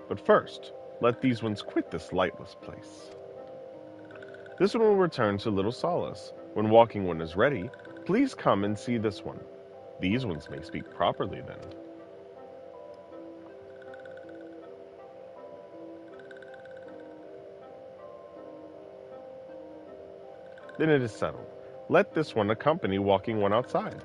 But first, let these ones quit this lightless place. This one will return to Little Solace. When walking one is ready, please come and see this one. These ones may speak properly then. Then it is settled. Let this one accompany walking one outside.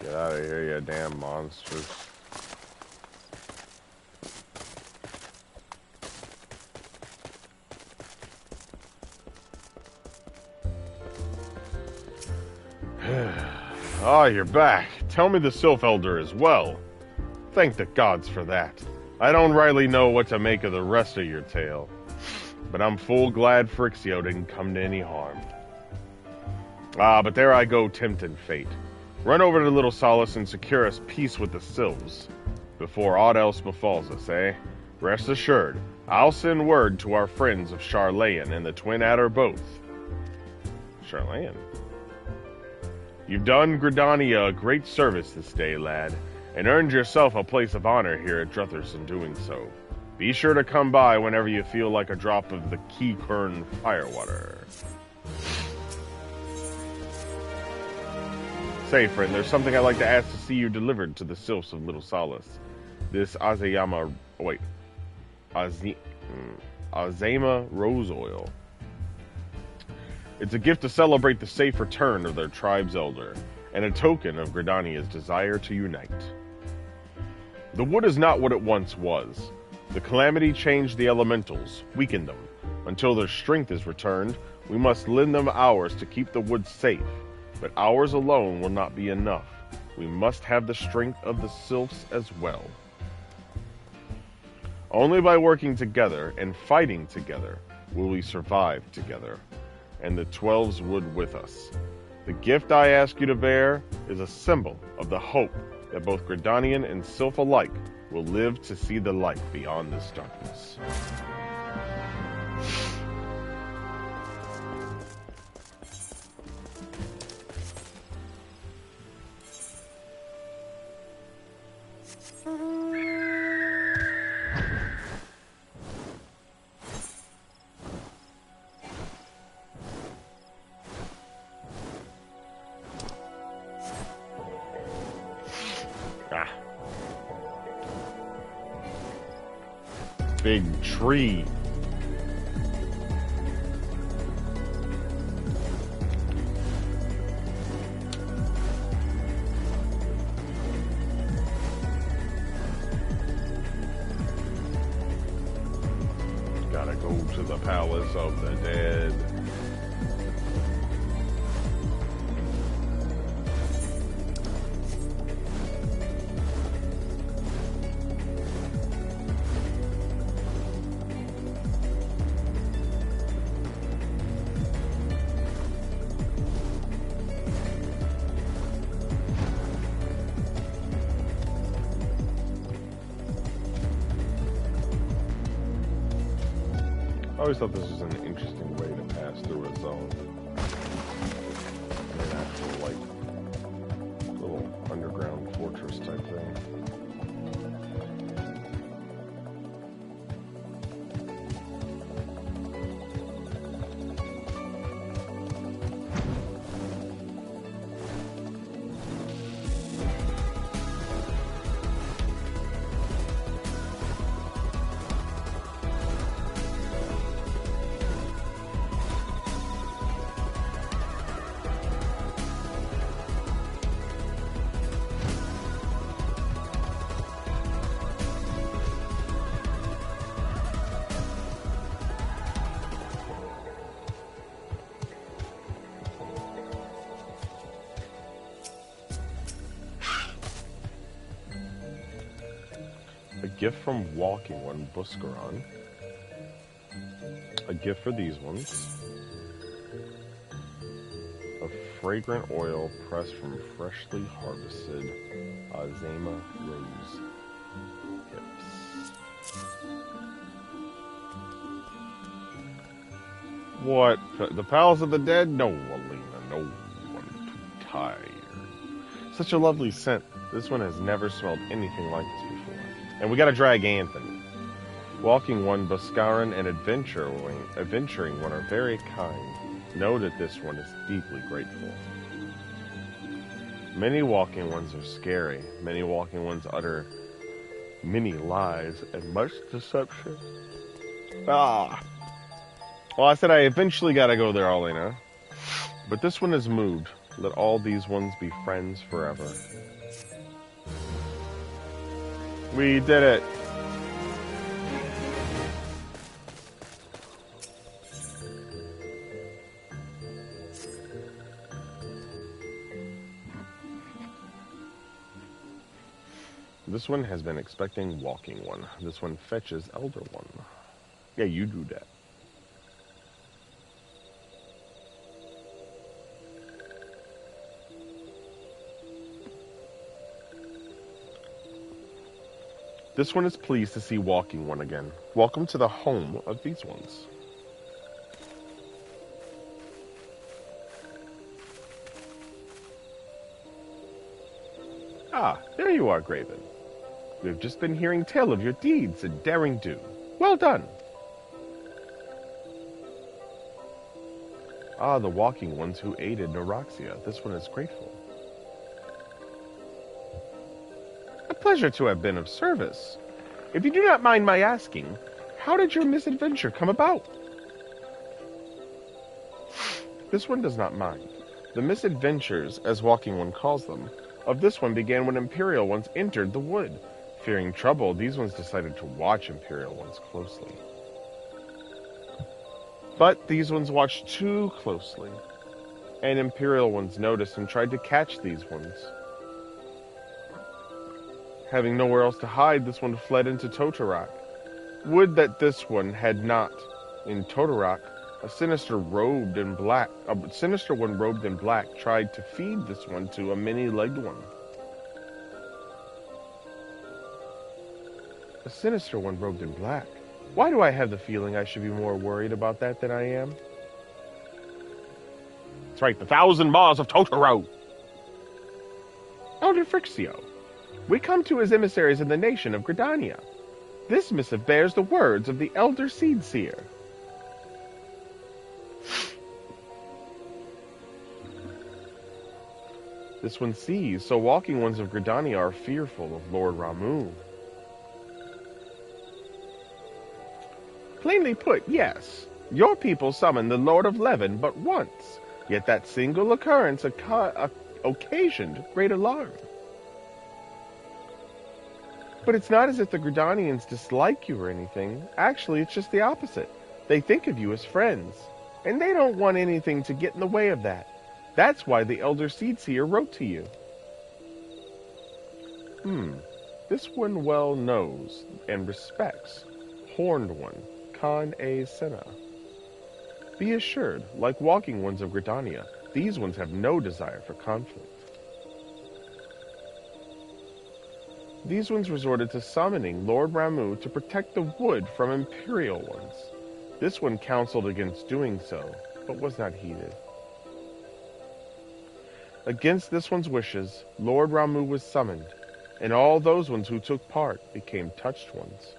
Get out of here, you damn monsters. Ah, you're back. Tell me the Sylph Elder is well. Thank the gods for that. I don't rightly know what to make of the rest of your tale, but I'm full glad Frixio didn't come to any harm. Ah, but there I go tempting fate. Run over to Little Solace and secure us peace with the Sylphs, before aught else befalls us, eh? Rest assured, I'll send word to our friends of Charlayan and the Twin Adder both. Charlayan? You've done Gridania a great service this day, lad, and earned yourself a place of honor here at Druthers in doing so. Be sure to come by whenever you feel like a drop of the Keycurn firewater. Say, friend, there's something I'd like to ask to see you delivered to the Sylphs of Little Solace. This Azama rose oil. It's a gift to celebrate the safe return of their tribe's elder, and a token of Gridania's desire to unite. The wood is not what it once was. The calamity changed the elementals, weakened them. Until their strength is returned, we must lend them ours to keep the wood safe. But ours alone will not be enough. We must have the strength of the Sylphs as well. Only by working together and fighting together will we survive together, and the 12s would with us. The gift I ask you to bear is a symbol of the hope that both Gridanian and Sylph alike will live to see the light beyond this darkness. Big tree. the Palace of the Dead. I always thought this was an interesting way to pass through a zone. An actual, like, little underground fortress type thing. A gift from Walking One, Buscaron. A gift for these ones. A fragrant oil pressed from freshly harvested Azema rose hips. What? The Palace of the Dead? No, Alina, no. I'm too tired. Such a lovely scent. This one has never smelled anything like this before. And we gotta drag Anthony. Walking One, Buscaron, and Adventuring One are very kind. Know that this one is deeply grateful. Many Walking Ones are scary. Many Walking Ones utter many lies and much deception. Ah! Well, I said I eventually gotta go there, Alina. But this one is moved. Let all these ones be friends forever. We did it. This one has been expecting Walking One. This one fetches Elder One. Yeah, you do that. This one is pleased to see Walking One again. Welcome to the home of these ones. Ah, there you are, Graven. We've just been hearing tell of your deeds and daring do. Well done. Ah, the Walking Ones who aided Neroxia. This one is grateful. A pleasure to have been of service. If you do not mind my asking, how did your misadventure come about? This one does not mind. The misadventures, as Walking One calls them, of this one began when Imperial Ones entered the wood. Fearing trouble, these ones decided to watch Imperial Ones closely. But these ones watched too closely, and Imperial Ones noticed and tried to catch these ones. Having nowhere else to hide, this one fled into Totorak. Would that this one had not. In Totorak, a sinister one robed in black tried to feed this one to a many-legged one. A sinister one robed in black. Why do I have the feeling I should be more worried about that than I am? That's right, the 1,000 Maws of Totoro! Elder Frixio, we come to as emissaries of the nation of Gridania. This missive bears the words of the Elder Seedseer. This one sees, so Walking Ones of Gridania are fearful of Lord Ramu. Plainly put, yes. Your people summoned the Lord of Levin but once, yet that single occurrence occasioned great alarm. But it's not as if the Gridanians dislike you or anything. Actually, it's just the opposite. They think of you as friends, and they don't want anything to get in the way of that. That's why the Elder Seedseer wrote to you. This one well knows and respects Horned One, Kan-e-Senna. Be assured, like Walking Ones of Gridania, these ones have no desire for conflict. These ones resorted to summoning Lord Ramuh to protect the wood from Imperial ones. This one counseled against doing so, but was not heeded. Against this one's wishes, Lord Ramuh was summoned, and all those ones who took part became touched ones.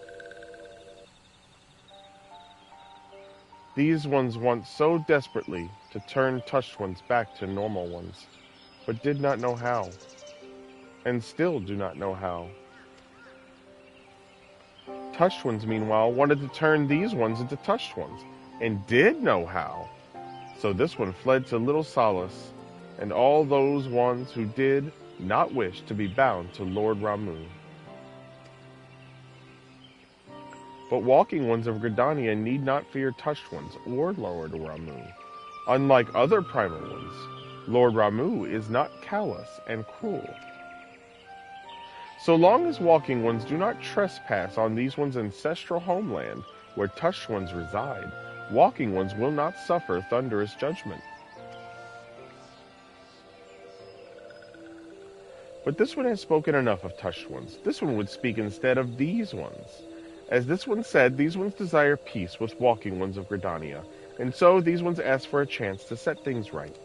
These ones want so desperately to turn touched ones back to normal ones, but did not know how, and still do not know how. Touched ones, meanwhile, wanted to turn these ones into touched ones, and did know how. So this one fled to Little Solace, and all those ones who did not wish to be bound to Lord Ramuh. But Walking Ones of Gridania need not fear touched ones or Lord Ramuh. Unlike other primal ones, Lord Ramuh is not callous and cruel. So long as Walking Ones do not trespass on these ones' ancestral homeland, where touched ones reside, Walking Ones will not suffer thunderous judgment. But this one has spoken enough of touched ones. This one would speak instead of these ones. As this one said, these ones desire peace with Walking Ones of Gridania, and so these ones ask for a chance to set things right.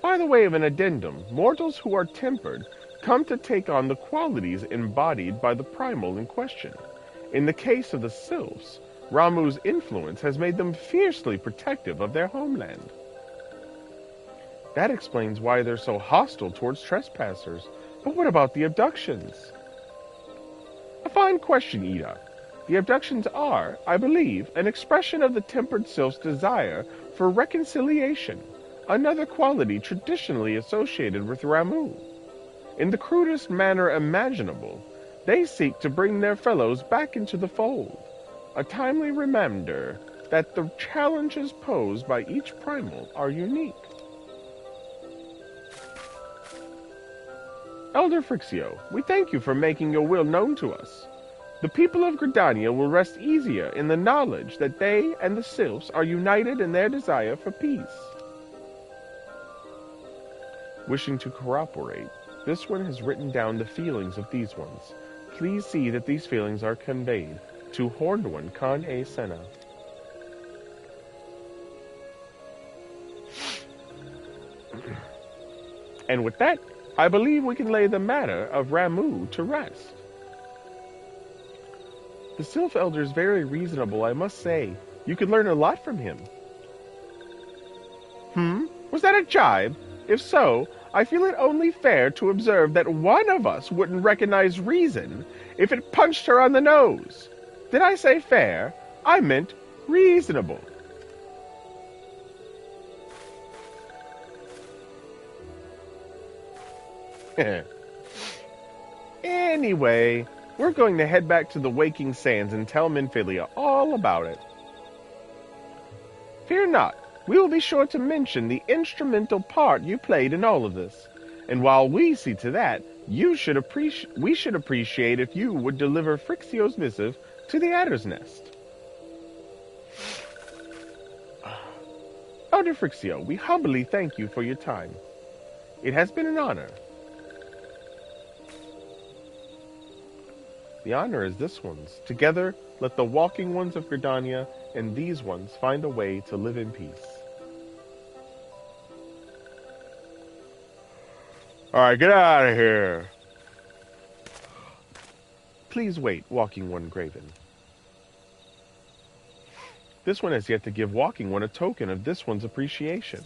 By the way of an addendum, mortals who are tempered come to take on the qualities embodied by the primal in question. In the case of the sylphs, Ramuh's influence has made them fiercely protective of their homeland. That explains why they're so hostile towards trespassers. But what about the abductions? A fine question, Ida. The abductions are, I believe, an expression of the tempered sylph's desire for reconciliation, another quality traditionally associated with Ramuh. In the crudest manner imaginable, they seek to bring their fellows back into the fold, a timely reminder that the challenges posed by each primal are unique. Elder Frixio, we thank you for making your will known to us. The people of Gridania will rest easier in the knowledge that they and the sylphs are united in their desire for peace. Wishing to corroborate, this one has written down the feelings of these ones. Please see that these feelings are conveyed to Horned One Kan-e-Senna. And with that, I believe we can lay the matter of Ramuh to rest. The Sylph Elder is very reasonable, I must say. You could learn a lot from him. Was that a jibe? If so, I feel it only fair to observe that one of us wouldn't recognize reason if it punched her on the nose. Did I say fair? I meant reasonable. Anyway, we're going to head back to the Waking Sands and tell Minfilia all about it. Fear not, we will be sure to mention the instrumental part you played in all of this. And while we see to that, we should appreciate if you would deliver Frixio's missive to the Adder's Nest. Elder Frixio, we humbly thank you for your time. It has been an honor. The honor is this one's. Together, let the Walking Ones of Gridania and these ones find a way to live in peace. Alright, get out of here. Please wait, Walking One Graven. This one has yet to give Walking One a token of this one's appreciation.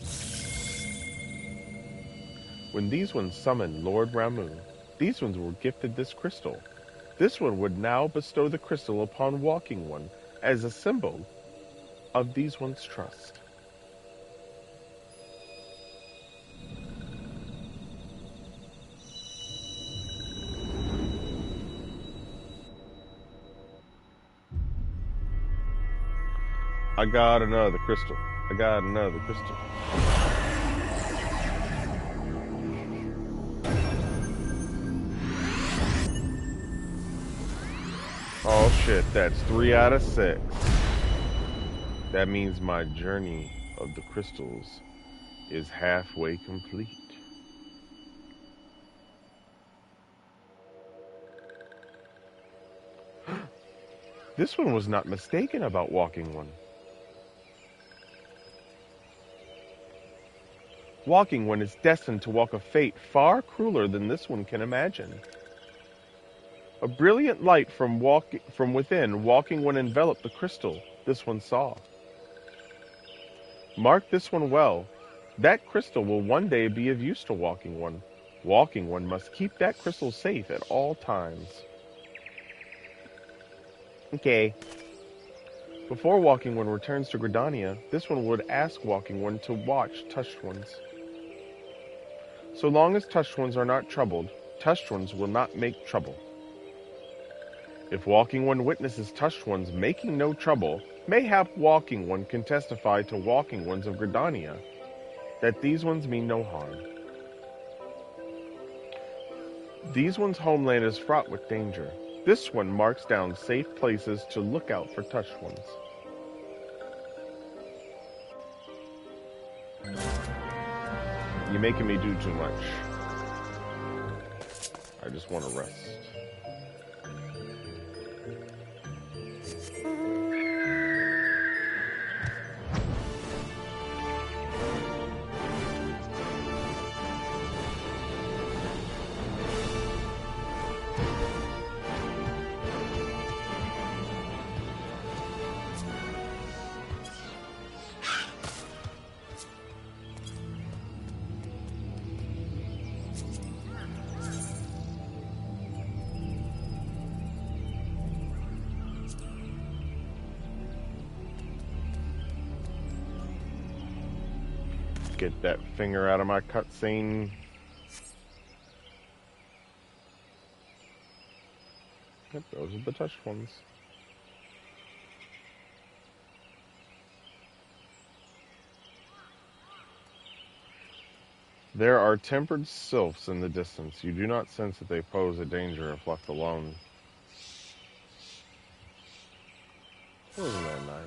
When these ones summoned Lord Ramuh, these ones were gifted this crystal. This one would now bestow the crystal upon Walking One as a symbol of these one's trust. I got another crystal. I got another crystal. Oh shit, that's 3 out of 6. That means my journey of the crystals is halfway complete. This one was not mistaken about walking one. Walking one is destined to walk a fate far crueler than this one can imagine. A brilliant light from within, walking one enveloped the crystal this one saw. Mark this one well. That crystal will one day be of use to walking one. Walking one must keep that crystal safe at all times. Okay. Before walking one returns to Gridania, this one would ask walking one to watch touched ones. So long as touched ones are not troubled, touched ones will not make trouble. If walking one witnesses touched ones making no trouble, mayhap walking one can testify to walking ones of Gridania that these ones mean no harm. These ones' homeland is fraught with danger. This one marks down safe places to look out for touched ones. You're making me do too much. I just want to rest. Get that finger out of my cutscene. Yep, those are the touched ones. There are tempered sylphs in the distance. You do not sense that they pose a danger if left alone. Wasn't that nice?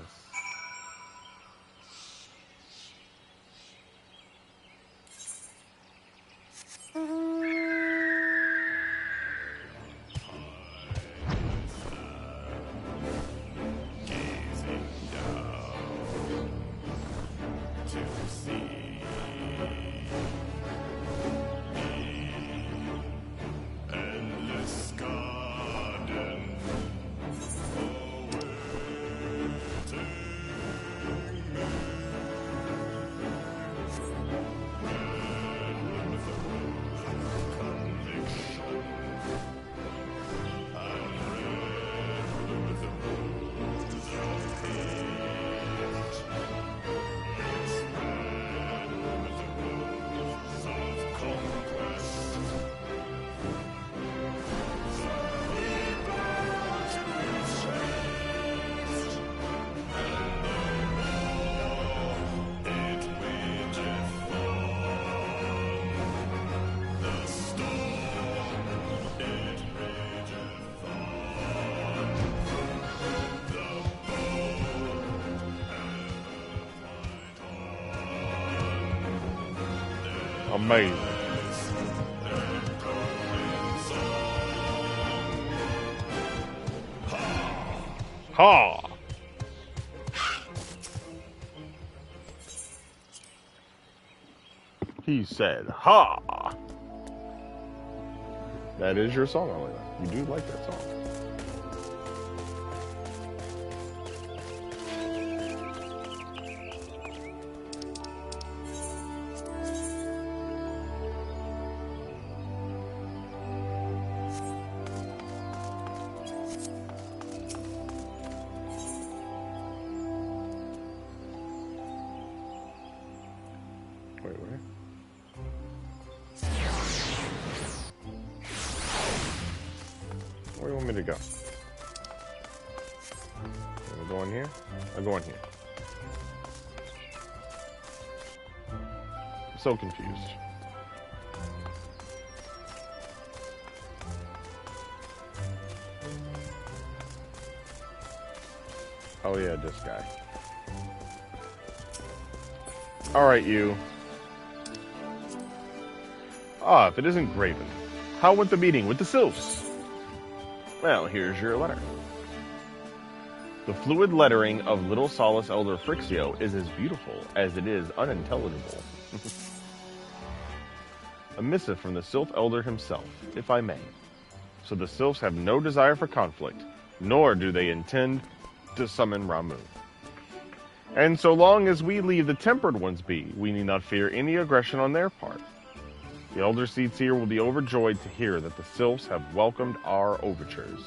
Amazing. Ha! He said, ha! That is your song, Elena. You do like that song. Wait, where? Where do you want me to go? Can I go in here? I'll go in here. So confused. Oh yeah, this guy. Alright, you. Ah, if it isn't Graven. How went the meeting with the Sylphs? Well, here's your letter. The fluid lettering of Little Solace Elder Frixio is as beautiful as it is unintelligible. A missive from the Sylph Elder himself, if I may. So the Sylphs have no desire for conflict, nor do they intend to summon Ramu. And so long as we leave the Tempered Ones be, we need not fear any aggression on their part. The Elder Seedseer will be overjoyed to hear that the Sylphs have welcomed our overtures.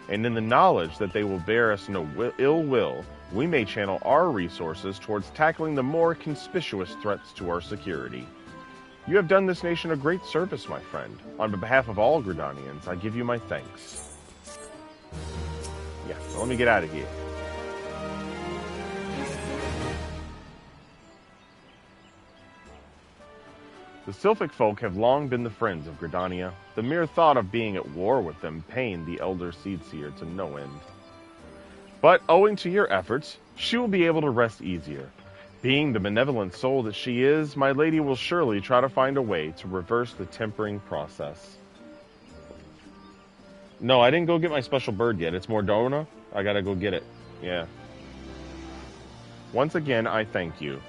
And in the knowledge that they will bear us no ill will, we may channel our resources towards tackling the more conspicuous threats to our security. You have done this nation a great service, my friend. On behalf of all Gridanians, I give you my thanks. Yeah, so let me get out of here. The Sylphic folk have long been the friends of Gridania. The mere thought of being at war with them pained the Elder Seedseer to no end. But owing to your efforts, she will be able to rest easier. Being the benevolent soul that she is, my lady will surely try to find a way to reverse the tempering process. No, I didn't go get my special bird yet. It's Mordona. I gotta go get it. Yeah. Once again, I thank you.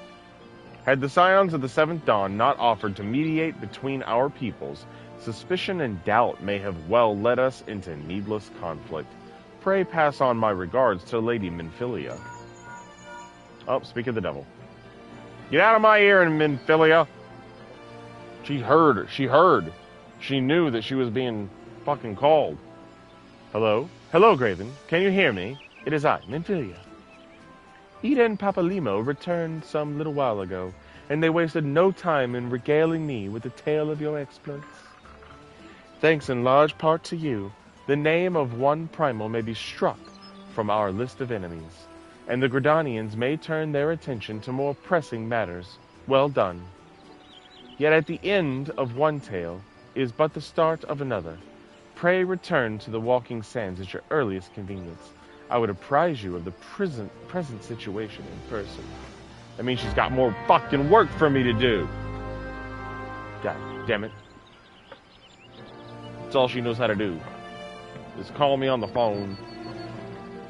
Had the Scions of the Seventh Dawn not offered to mediate between our peoples, suspicion and doubt may have well led us into needless conflict. Pray pass on my regards to Lady Minfilia. Oh, speak of the devil. Get out of my ear, Minfilia! She heard. She knew that she was being fucking called. Hello? Hello, Graven. Can you hear me? It is I, Minfilia. Ida and Papalimo returned some little while ago, and they wasted no time in regaling me with the tale of your exploits. Thanks in large part to you, the name of one primal may be struck from our list of enemies, and the Gridanians may turn their attention to more pressing matters. Well done. Yet at the end of one tale is but the start of another. Pray return to the Walking Sands at your earliest convenience. I would apprise you of the present situation in person. That means she's got more fucking work for me to do. God damn it. That's all she knows how to do. Just call me on the phone,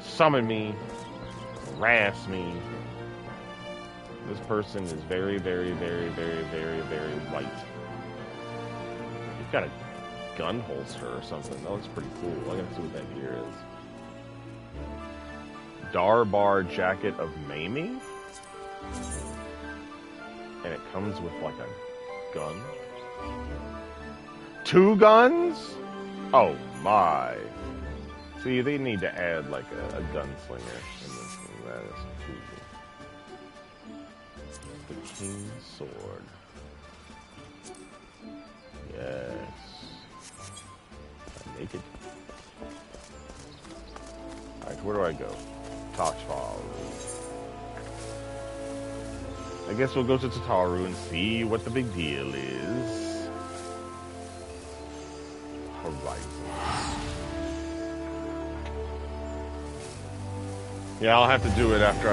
summon me, harass me. This person is very, very, very, very, very, very white. You've got a gun holster or something. That looks pretty cool. I gotta see what that here is. Darbar Jacket of Mamie? And it comes with like a gun? 2 guns? Oh my. See, they need to add like a gunslinger in this thing. That is cool. The King's Sword. Yes. I'm naked. Alright, where do I go? Tataru. I guess we'll go to Tataru and see what the big deal is. Horizons. Yeah, I'll have to do it after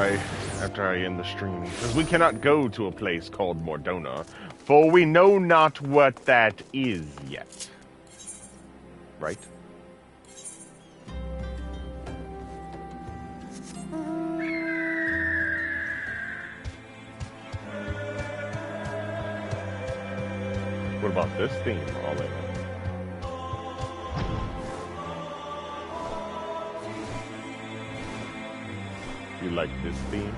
I end the stream, because we cannot go to a place called Mordona, for we know not what that is yet. Right? What about this theme, Ollie? You like this theme?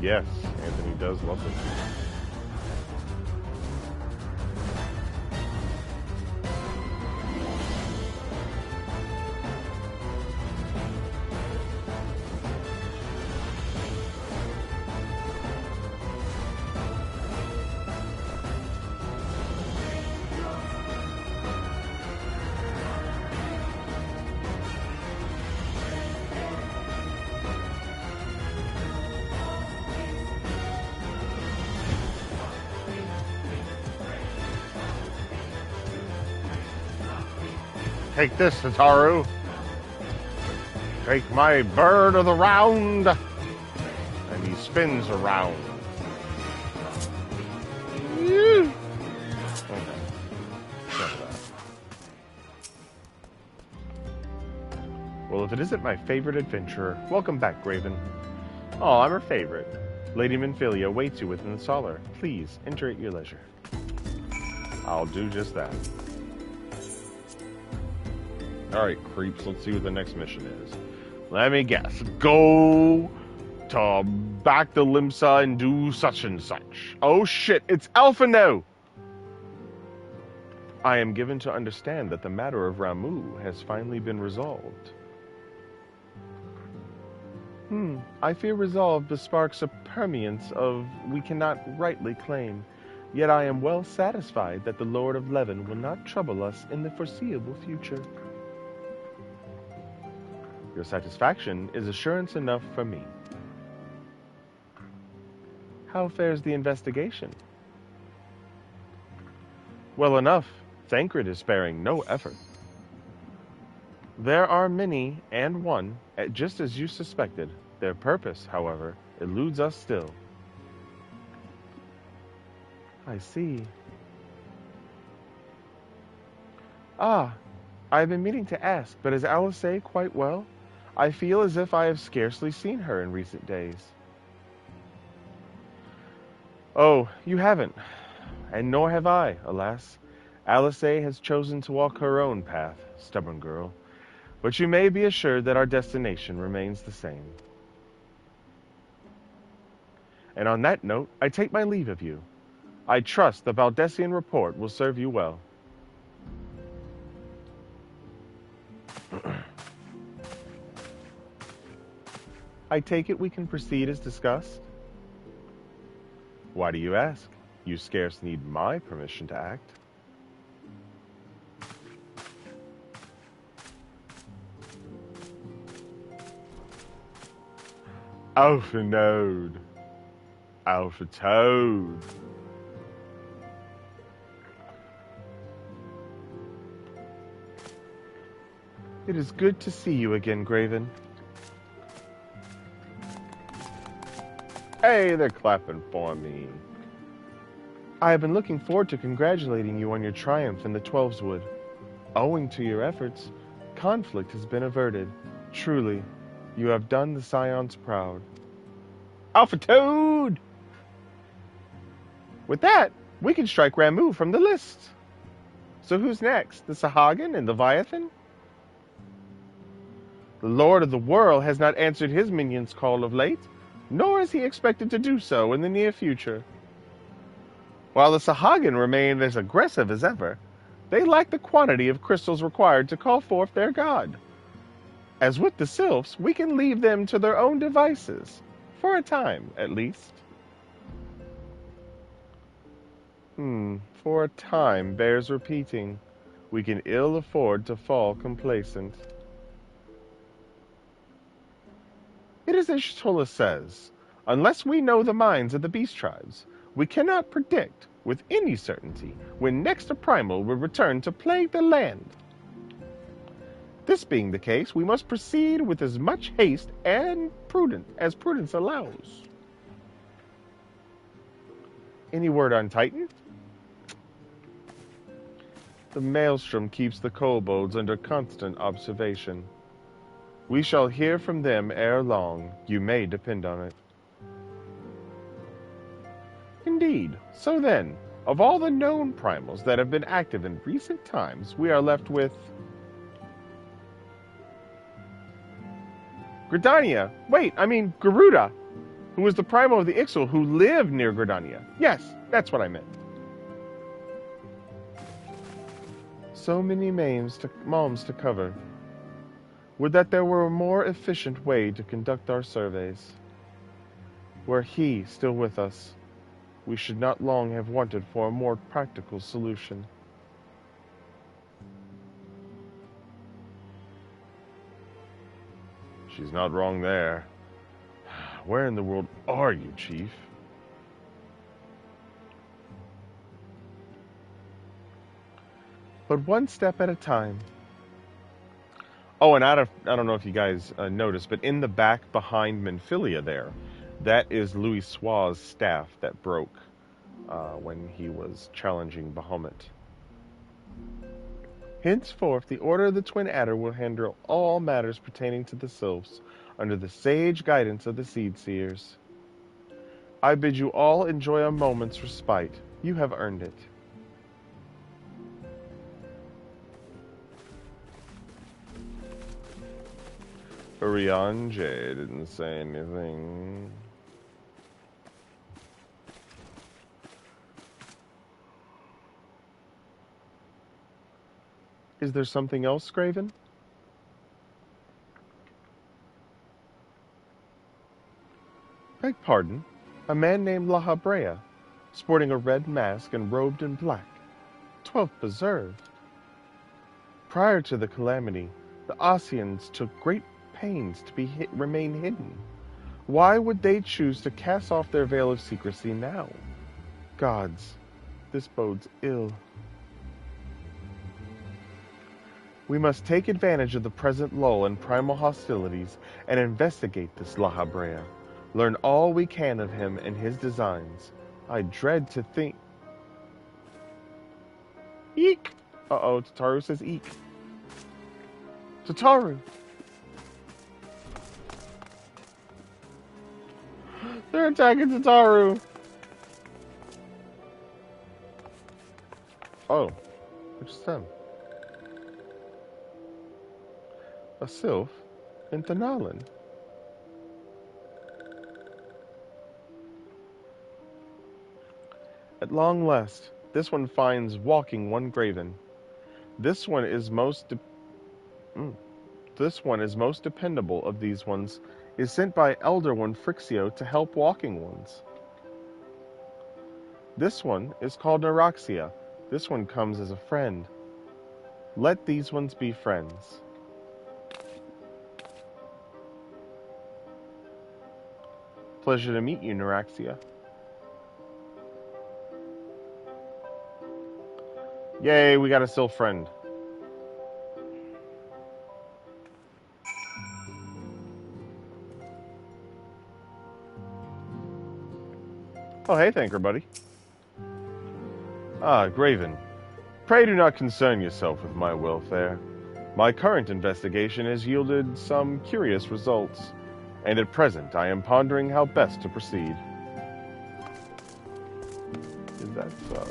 Yes, Anthony does love this theme. Take this, Hataru. Take my bird of the round. And he spins around. Okay. Well, if it isn't my favorite adventurer, welcome back, Graven. Oh, I'm her favorite. Lady Minfilia waits you within the solar. Please, enter at your leisure. I'll do just that. Alright, creeps, let's see what the next mission is. Let me guess. Go to back to Limsa and do such and such. Oh shit, it's Alphino! I am given to understand that the matter of Ramu has finally been resolved. I fear resolve besparks a permanence of we cannot rightly claim. Yet I am well satisfied that the Lord of Leven will not trouble us in the foreseeable future. Your satisfaction is assurance enough for me. How fares the investigation? Well enough. Thancred is sparing no effort. There are many, and one, just as you suspected. Their purpose, however, eludes us still. I see. Ah, I have been meaning to ask, but is Alice quite well? I feel as if I have scarcely seen her in recent days. Oh, you haven't, and nor have I, alas. Alice has chosen to walk her own path, stubborn girl. But you may be assured that our destination remains the same. And on that note, I take my leave of you. I trust the Valdesian report will serve you well. I take it we can proceed as discussed? Why do you ask? You scarce need my permission to act. Alpha Node. Alpha Toad. It is good to see you again, Graven. Hey, they're clapping for me. I have been looking forward to congratulating you on your triumph in the Twelveswood. Owing to your efforts, conflict has been averted. Truly, you have done the Scions proud. Alpha Toad! With that, we can strike Ramu from the list. So who's next? The Sahagin and Leviathan? The Lord of the World has not answered his minion's call of late, nor is he expected to do so in the near future. While the Sahagin remain as aggressive as ever, they lack the quantity of crystals required to call forth their god. As with the Sylphs, we can leave them to their own devices, for a time at least. For a time bears repeating. We can ill afford to fall complacent. It is as Shtola says, unless we know the minds of the beast tribes, we cannot predict with any certainty when next a primal will return to plague the land. This being the case, we must proceed with as much haste and prudence allows. Any word on Titan? The Maelstrom keeps the kobolds under constant observation. We shall hear from them ere long, you may depend on it. Indeed. So then, of all the known primals that have been active in recent times, we are left with Gridania. Wait, I mean Garuda, who was the primal of the Ixal who lived near Gridania. Yes, that's what I meant. So many malms to cover. Would that there were a more efficient way to conduct our surveys. Were he still with us, we should not long have wanted for a more practical solution. She's not wrong there. Where in the world are you, Chief? But one step at a time. Oh, and I don't know if you guys noticed, but in the back behind Menphilia there, that is Louis Sua's staff that broke when he was challenging Bahamut. Henceforth, the Order of the Twin Adder will handle all matters pertaining to the sylphs under the sage guidance of the Seed Seers. I bid you all enjoy a moment's respite. You have earned it. Urianje didn't say anything. Is there something else, Graven? Beg pardon. A man named La Habrea, sporting a red mask and robed in black. 12th preserved. Prior to the calamity, the Ossians took great pains to remain hidden. Why would they choose to cast off their veil of secrecy now? Gods, this bodes ill. We must take advantage of the present lull in primal hostilities and investigate this La Habrea. Learn all we can of him and his designs. I dread to think... Eek! Uh-oh, Tataru says eek. Tataru! They're attacking Tataru! Oh, which is them? A sylph in Thanalan. At long last, this one finds walking one graven. This one is most dependable of these ones, is sent by elder one Frixio to help walking ones. This one is called Neuraxia. This one comes as a friend. Let these ones be friends. Pleasure to meet you, Neuraxia. Yay, we got a sylph friend. Oh, hey, thanker, buddy. Ah, Graven. Pray do not concern yourself with my welfare. My current investigation has yielded some curious results, and at present I am pondering how best to proceed. Is that so?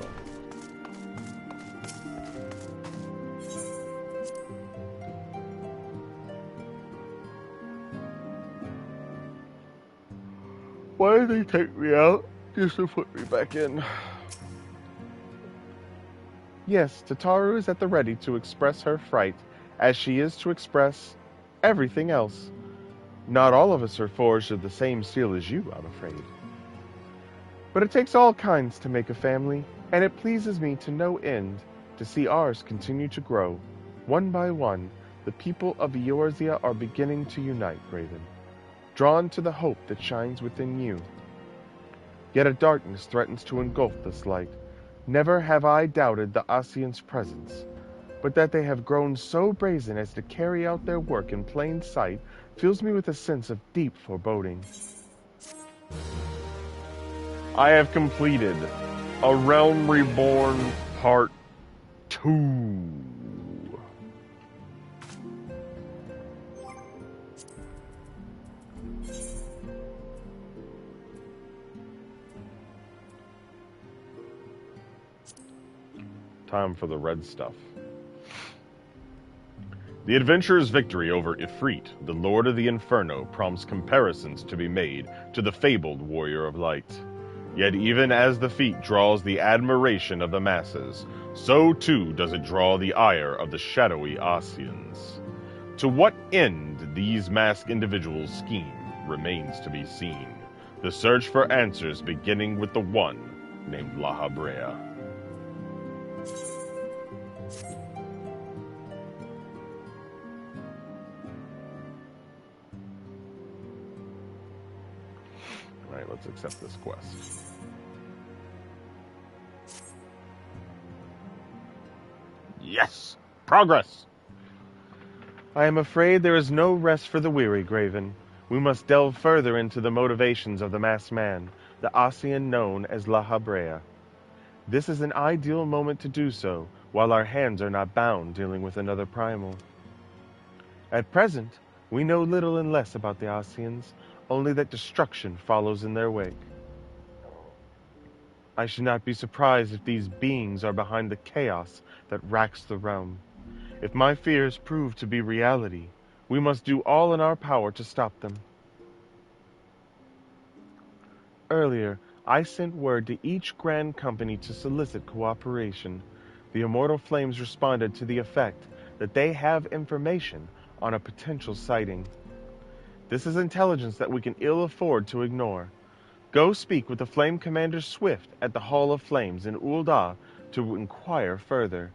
Why did they take me out just to put me back in? Yes, Tataru is at the ready to express her fright, as she is to express everything else. Not all of us are forged of the same steel as you, I'm afraid. But it takes all kinds to make a family, and it pleases me to no end to see ours continue to grow. One by one, the people of Eorzea are beginning to unite, Graven, drawn to the hope that shines within you. Yet a darkness threatens to engulf this light. Never have I doubted the Ossians' presence, but that they have grown so brazen as to carry out their work in plain sight fills me with a sense of deep foreboding. I have completed A Realm Reborn Part 2. Time for the red stuff. The adventurer's victory over Ifrit, the Lord of the Inferno, prompts comparisons to be made to the fabled Warrior of Light. Yet even as the feat draws the admiration of the masses, so too does it draw the ire of the shadowy Ossians. To what end these masked individuals scheme remains to be seen, the search for answers beginning with the one named La Habrea. Alright, let's accept this quest. Yes! Progress! I am afraid there is no rest for the weary, Graven. We must delve further into the motivations of the masked man, the Ossian known as La Habrea. This is an ideal moment to do so, while our hands are not bound dealing with another primal. At present, we know little and less about the Ossians, only that destruction follows in their wake. I should not be surprised if these beings are behind the chaos that racks the realm. If my fears prove to be reality, we must do all in our power to stop them. Earlier, I sent word to each Grand Company to solicit cooperation. The Immortal Flames responded to the effect that they have information on a potential sighting. This is intelligence that we can ill afford to ignore. Go speak with the Flame Commander Swift at the Hall of Flames in Ul'dah to inquire further.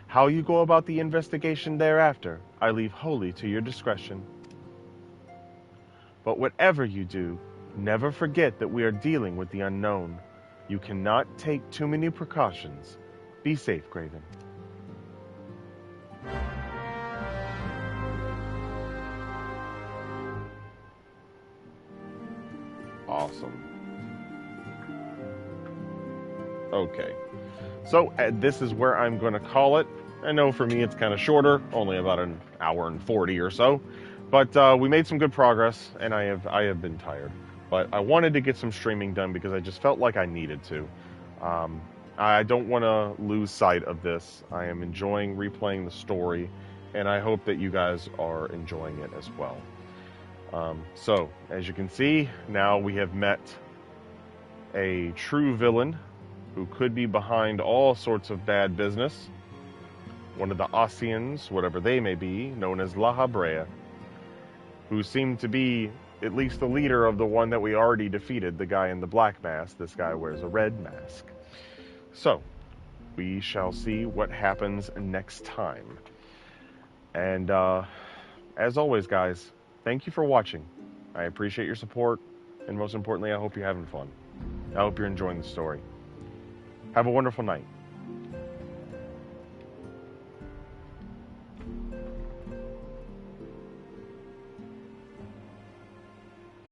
How you go about the investigation thereafter, I leave wholly to your discretion. But whatever you do, never forget that we are dealing with the unknown. You cannot take too many precautions. Be safe, Graven. Awesome. Okay. So this is where I'm going to call it. I know for me it's kind of shorter, only about an hour and 40 or so. But we made some good progress, and I have been tired. But I wanted to get some streaming done because I just felt like I needed to. I don't want to lose sight of this. I am enjoying replaying the story, and I hope that you guys are enjoying it as well. So, as you can see, now we have met a true villain who could be behind all sorts of bad business. One of the Ossians, whatever they may be, known as La Habrea, who seemed to be at least the leader of the one that we already defeated, the guy in the black mask. This guy wears a red mask. So, we shall see what happens next time. And as always, guys, thank you for watching. I appreciate your support, and most importantly, I hope you're having fun. I hope you're enjoying the story. Have a wonderful night.